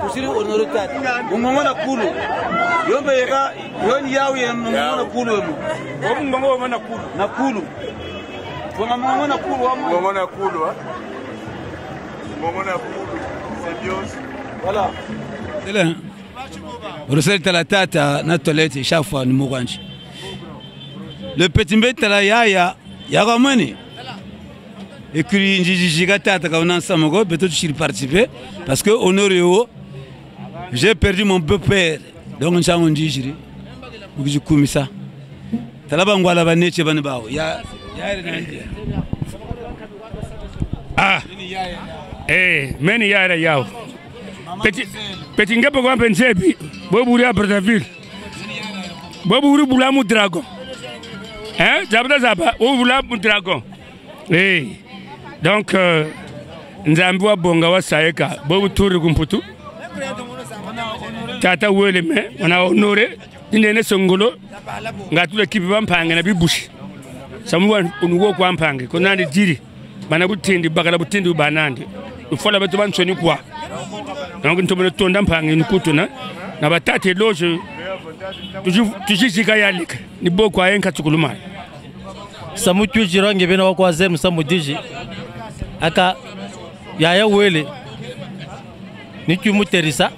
kusiri onoro tati ngomona kulu yombe yeka yoni yawe ngomona kulu mu ngomona kulu na kulu ngomona kulu ngomona kulu ngomona kulu c'est bien voilà Tela Rosel tala tata na toilette chaque fois ni moranji le petit mbete la yaya yagamani et que je participer parce que honoré j'ai perdu mon beau-père donc on s'en dit je comme ça talabangwala baneche banibao ya ah meni yara yao petit ngapo kwa pensebi boburi à Brazzaville boburi bulamu dragon zabda zaba bulamu dragon donc nzambi wa bonga wa saeka bobu turi kumputu tata wele me on a honoré ndene songolo ngatule kibi bampange na bibushi samuwa unugo kwa mpange konandi diri bana butindi bagala butindi banandi ufola betu bansoni kwa donc ntomene tonda mpange nkutuna na batate loje tujijika yalika ni boko ayenka tukuluma samutu jirange bena wakwa zemu samudiji aka yaya wele nitu muterisa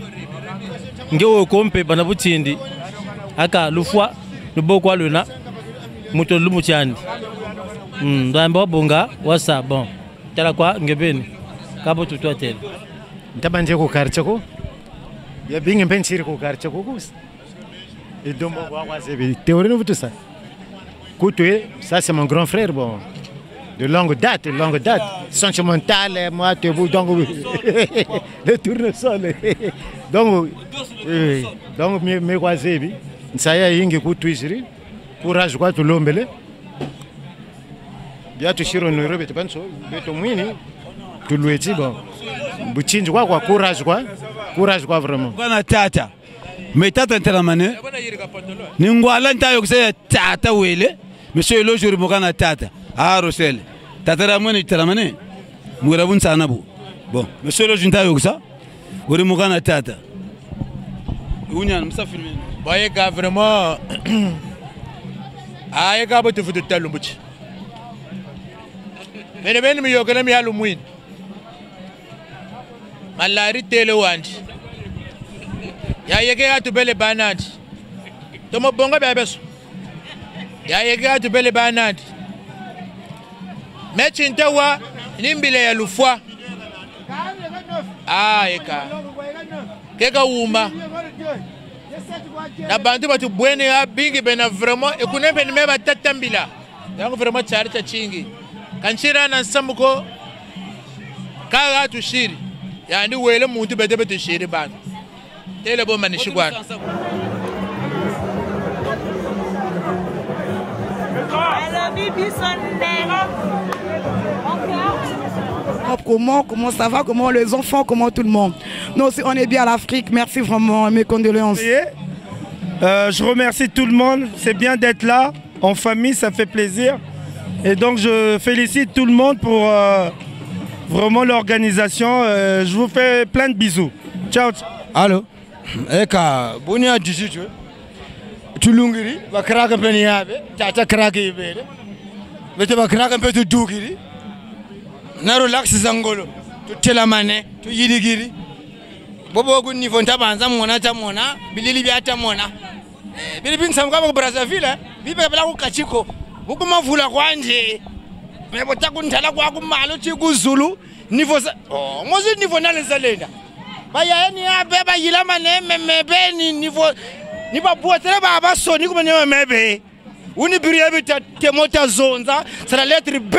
ngewo kompe bana butindi aka lufwa nuboko aluna muto lumuchandi Ndambo bunga wasa bon. Tala kwa ngebeni. Kabo tutwa tele. Ntabanje ku quartier ko. Ya binge pensiri ku quartier ko kus. Et donc wa zebi. Théorie nous tout ça. Couté, ça c'est mon grand frère bon. De longue date, sentimental, moi tu vous donc le tournesol. Donc mes wazebi. Ça y a ingi kutuisiri. Courage quoi tu lombele. Bien tu shiro no robe tu beto mwini. Tu lueti bon. Buchinji quoi courage quoi vraiment. Bana tata. Mais tata ntalamane. Ningwala ntayo kusema tata wele. Monsieur le jour mokana tata. Ah Rosel. Tata ramone talamane. Murabun sanabu. Bon, monsieur le junta yoksa. Uri mokana tata. Unyan msa filmer. Boye ga vraiment ay ga botu futu talumbuchi. Mene ben mi yokana mi halu muin. Malari tele wanji. Ya yege atu bele banati. Tomo bonga bebeso. Ya yege atu bele banati. Mechi ntawa nimbile ya lufwa. Ah eka. Keka uma. Na bantu batu bwene ya bingi bena vraiment ekunembe ni meba tatambila. Yango vraiment charita chingi. Kanchira na nsamuko kaga tushiri. Yani wele muntu bete bete shiri bantu. Tele bo manishigwana. Comment ça va, comment les enfants, comment tout le monde. Nous aussi, on est bien à l'Afrique, merci vraiment, mes condoléances. Je remercie tout le monde, c'est bien d'être là, en famille, ça fait plaisir. Et donc je félicite tout le monde pour vraiment l'organisation. Je vous fais plein de bisous. Ciao. Allô. Eka, bonia djiju. Tulungiri, bakraka peniabe, tata kraka ibere. Bete bakraka mpetu dugiri. Na relax zangolo. Tu telamane, tu yidigiri. Bobo ku niveau ntabanza mona tamona, bilili byata mona. Bili binsamka ba Brazzaville, bibe bela ku kachiko. Buku mavula kwanje. Mebo takunthala kwa kumalo chikuzulu, niveau oh, ngozi niveau nalezalenda. Baya ni abe ba yilama ne mebe ni niveau ni ba boitere ba ba soni ku ne mebe. Uni biriye bita temota zonza, c'est la lettre B.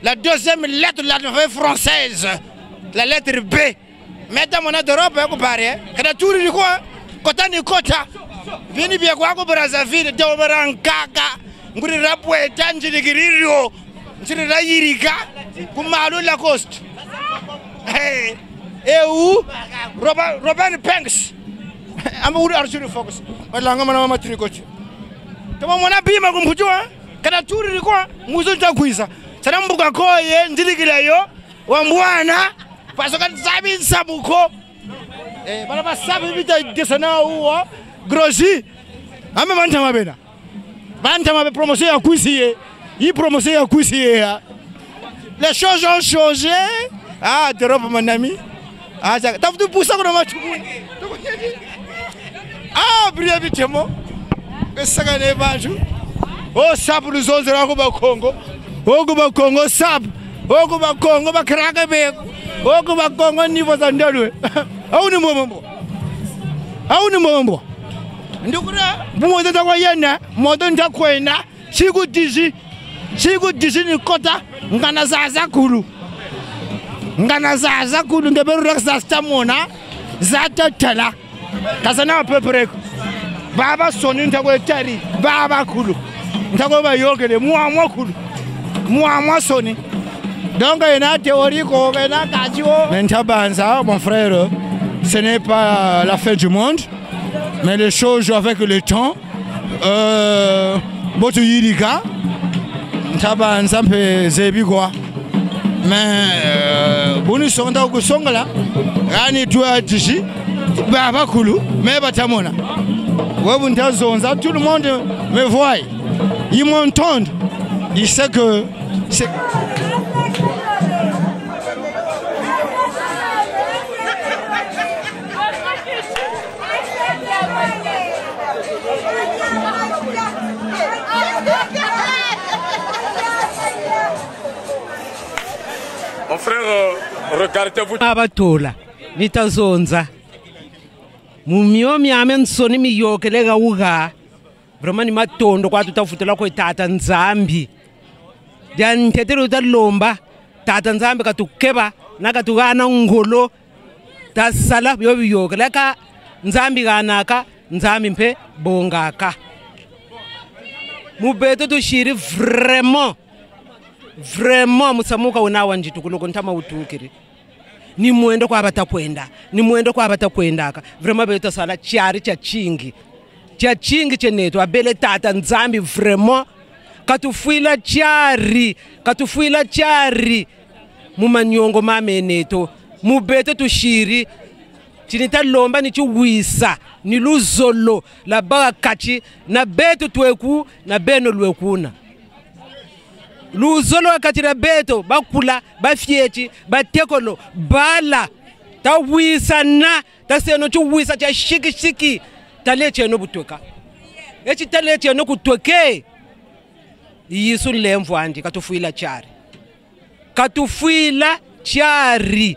La deuxième lettre de l'alphabet française. La lettre B. Mesdames, on a d'Europe, vous parlez. Quand on tourne, quoi? Quand on est kota. Vini bien quoi? Vous Brazzaville, Domeran Kaka. Vous êtes rapoué, Tangi de Guerrero. Vous êtes Raïrika. Vous m'avez la coste. Hey. Et où? Robert Panks. I'm going to ask you to focus. But I'm going to matricote. Comment on a bien ma computer? Quand on tourne, quoi? Vous êtes à Guisa. Sarambuka koye ndilikila yo wa mwana pasoka nsabi nsabuko bana basabi bita desana uwa grosi ame bantama bena bantama be promotion ya kuisiye yi promotion ya kuisiye ya les choses ont changé ah drop mon ami ah tafutu pusa kuna machukuni ah bria bitemo esaka ne bantu oh sabu luzonzera ko bakongo Ogu ba Congo sab, ogu ba Congo ba kraka be, ogu ba Congo niveau za ndalwe. Au ni mombo. Ndukura bumo za kwa yena, modo nda kwena, chigu dizi ni kota, ngana zaza kulu. Ngana zaza kulu ngeberu raksa stamona, zata tala. Kasana pepere. Baba soni ntakwe tari, baba kulu. Ntakwe ba yogele mwa kulu. Moi sonné. Donc il y a une théorie qu'on a Ntabanza, mon frère, ce n'est pas la fin du monde, mais les choses avec le temps. Botu Yirika, Ntabanza pe Zebigwa. Mais Boni Sonda ou Songala, Rani Tua Diji, Baba Kulu, mais Batamona. Wabunta Zonza, tout le monde me voit. Ils m'entendent. Il sait que c'est... regardez-vous. Abatola, nitazonza. Mumiomi amen soni miyokelega uga. Vraiment ni matondo kwa tutafutela kwa tata nzambi. Jan tetero utalomba. Tata nzambi katukeba na katugana ngolo. Tasala yokelega nzambi ganaka nzambi mpe bongaka. Mubeto tushiri vraiment musamuka unawa njitukuloko ntama utukiri. Ni mwendo kwa batakwenda, ni mwendo kwa batakwendaka. Vraiment beto sala chiari cha chingi cheneto abele tata nzambi vraiment katufuila chiari mumanyongo mameneto mubeto tushiri tinita lomba ni chiwisa ni luzolo la baga kachi na beto tweku na beno lwekuna luzolo wakati na beto bakula bafieti batekolo bala ta wisa na ta seno chiwisa cha shiki taleche no butoka echi taleche no kutoke yisu lemvu andi katufuila chari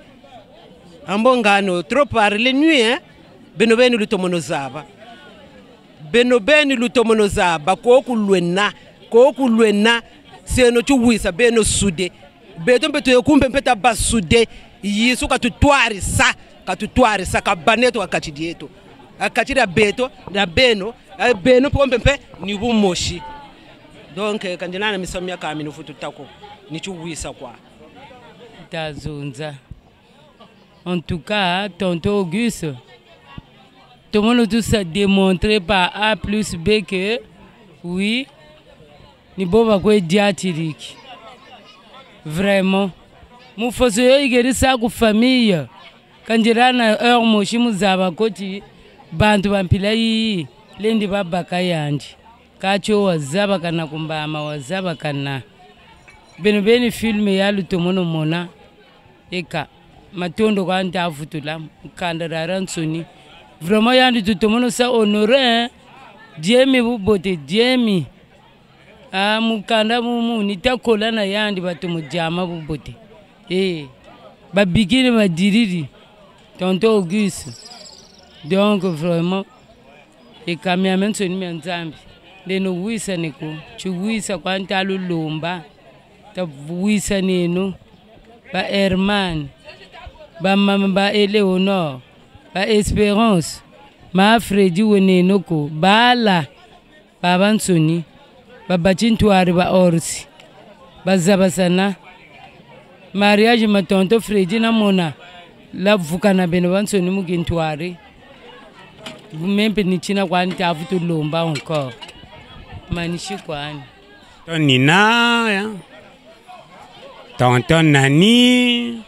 ambongano trop parler nuit beno beni lutomono zaba ko kulwena seno chuwisa beno sude beto mpeto yokumbe mpeta basude yisu katutwarisa kabaneto akachidieto akachira beto na beno pombe mpe ni bumoshi donc kanjana misomya kami nufutu tako ni chuwisa kwa tazunza. En tout cas, tonton Auguste, tout le monde a démontré par A plus B que oui, ni boba kwe diatiriki. Vraiment. Nous faisons ça avec famille. Quand je rana heure moshi muzaba koti bantu bampila yi lendi babaka yandi. Kacho wazaba kana kumbama wazaba kana. Beni filme ya lutomono mona eka. Matondo kwa nta futula mkanda ransoni vraiment yandi tutomono sa honorer diemi bubote diemi mukanda mumu nitakola na yandi batumujama bubote babikini madiriri tonton Auguste donc vraiment kamia mensoni menzambi ndeno wisa niko chuwisa kwa nta lulomba ta wisa neno ba Herman ba mama ba Eleonore ba Espérance ma Fredi wenenoko bala ba bansoni ba bachintuari ba orsi ba zabasana mariage ma tonto Fredi na mona la vukana beno bansoni mugintuari vumempe ni china kwa ntavu tulomba encore manishi kwani tonina ya tonton nani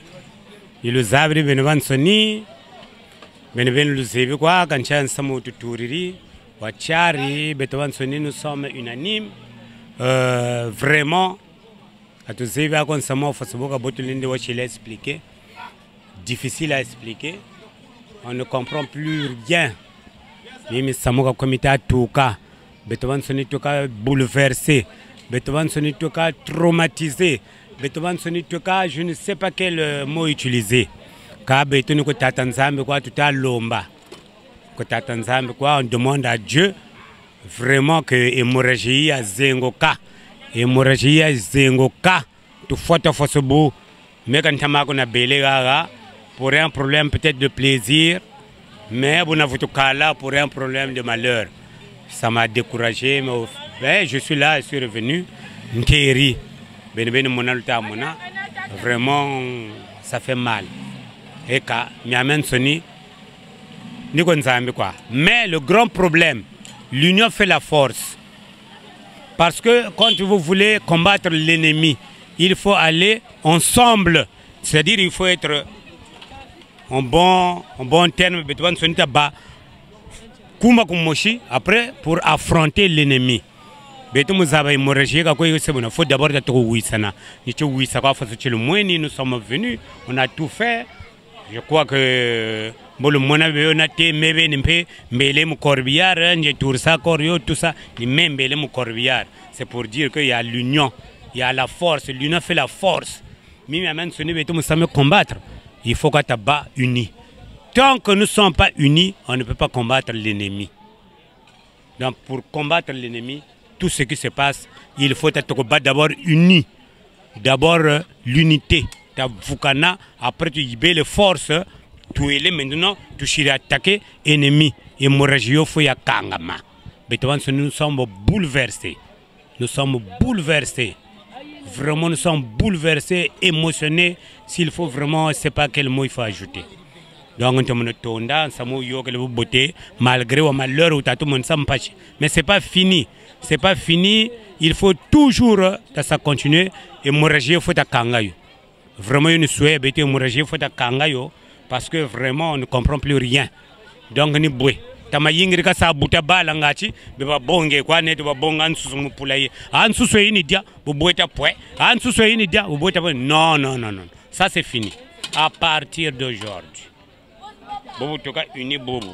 iluzabri benevansoni benevenu luzebi kwa kanchan samu tuturiri wachari betavansoni nous sommes unanimes vraiment atuzebi akon samu fasoboka botulinde wachile expliquer difficile à expliquer on ne comprend plus rien mimi samu comité atuka betavansoni tuka bouleversé betavansoni tuka traumatisé Beethoven sonitoka, je ne sais pas quel mot utiliser. Car Beethoven ko tatanzambe quoi tout à lomba. Ko tatanzambe quoi on demande à Dieu vraiment que hémorragie à zengoka. Hémorragie à zengoka. Tout faut fosobu. Mais quand tamako na belega pour un problème peut-être de plaisir, mais vous n'avez pas là pour un problème de malheur. Ça m'a découragé, mais je suis là, je suis revenu. Nkeri. Vraiment, ça fait mal. Et mais le grand problème, l'union fait la force. Parce que quand vous voulez combattre l'ennemi, il faut aller ensemble. C'est-à-dire il faut être en bon terme. Après, pour affronter l'ennemi. Nous sommes venus, on a tout fait. Je crois que c'est pour dire qu'il y a l'union, il y a la force, l'union fait la force. Mimi amène ce niveau, nous sommes combattre. Il faut qu'on soit unis. Tant que nous ne sommes pas unis, on ne peut pas combattre l'ennemi. Donc pour combattre l'ennemi, tout ce qui se passe, il faut être d'abord unis. D'abord l'unité. Après tu y les forces, tu es maintenant, tu iras attaquer l'ennemi. Et Moragio Foya Kangama. Nous sommes bouleversés. Nous sommes bouleversés. Vraiment, nous sommes bouleversés, émotionnés. S'il faut vraiment, je ne sais pas quel mot il faut ajouter. Donc, on malgré le malheur, mais ce n'est pas fini. Ce n'est pas fini. Il faut toujours ça continuer. Et Moragio Foya Kangayo. Vraiment, une souhait, Moragio Foya Kangayo. Parce que vraiment, on ne comprend plus rien. Donc, ni boué. Tama yingiri ka sa buta bala ngachi beba bonge kwa neto ba bonga ansusu mupulaye ansusu yini dia buboita pwe ansusu yini dia buboita pwe non ça c'est fini à partir d'aujourd'hui bobu toka uni bobu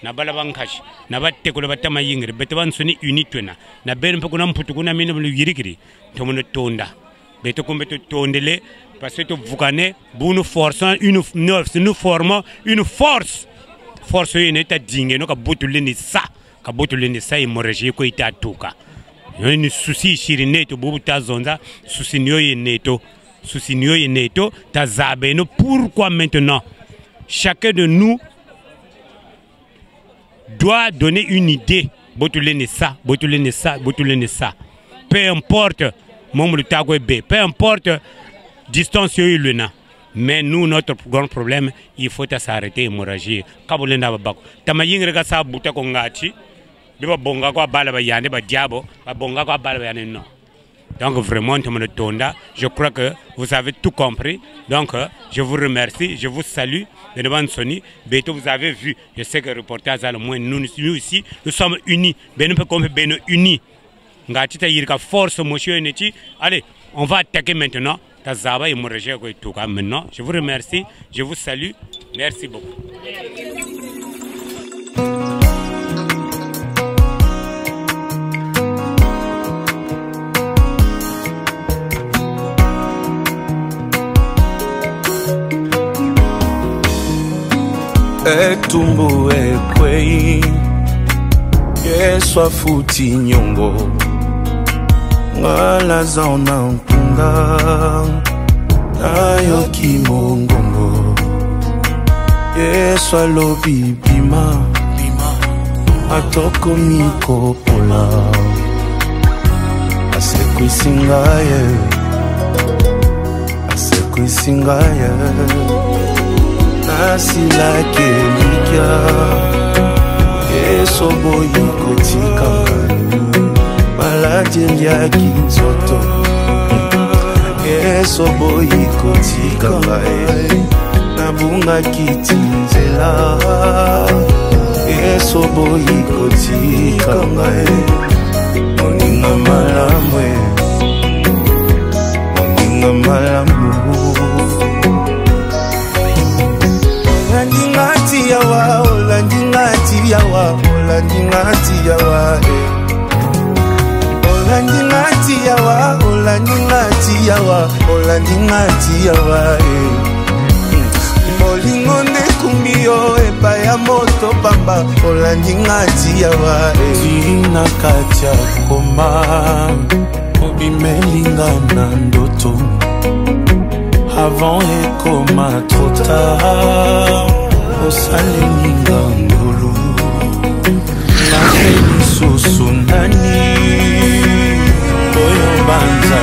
na bala bankashi na batte ko ba tama yingiri bete ban suni uni tuna na ben pe kuna mputu kuna mine bulu yirikiri to mono tonda bete ko beto tondele parce que to vukane bunu forçant nous formons une force. Force est neta dingue no ka botuleni sa et moragie ko ita tuka ni souci shirine to bobu ta zonza souci nyoye neto ta zabe no. Pourquoi maintenant chacun de nous doit donner une idée botuleni sa peu importe mon tago be peu importe distance yo iluna. Mais nous, notre grand problème, il faut s'arrêter hémorragie. Kabolenda babako. Tama yingrega sa buta ko ngati. Biba bonga ko bala ba yane ba diabo, ba bonga ko bala ba yane non. Donc vraiment, tonda, je crois que vous avez tout compris. Donc je vous remercie, je vous salue. Beneban Soni, Beto, vous avez vu. Je sais que le reportage à le moins nous ici, nous sommes unis. Beno peut comme beno unis. Ngati ta yirka force monsieur neti. Allez, on va attaquer maintenant. Maintenant, je vous remercie, je vous salue, merci beaucoup. Etumbu ekwei Yeswa futi nyongo Ngala zaona mpunga Nayo kimongongo Yeswa lobi bima Atoko miko pola Asekwi singaye Nasila kelikia Yeso boyi kotikanga Maladi ya kinzoto Yeso boyi kotikanga Nabunga kitinzela Yeso boyi kotikanga Moninga malamwe Moninga malamu Landingati yawa, landingati yawa, landingati yawa, landingati yawa, landingati yawa, landingati yawa, Molingo ne kumbio epa ya moto bamba, landingati yawa, Tina katia koma, obi melinga na ndoto. Avant et comme trop tard au Saleninga Ngolo la Feliso Sunani Boyo Banza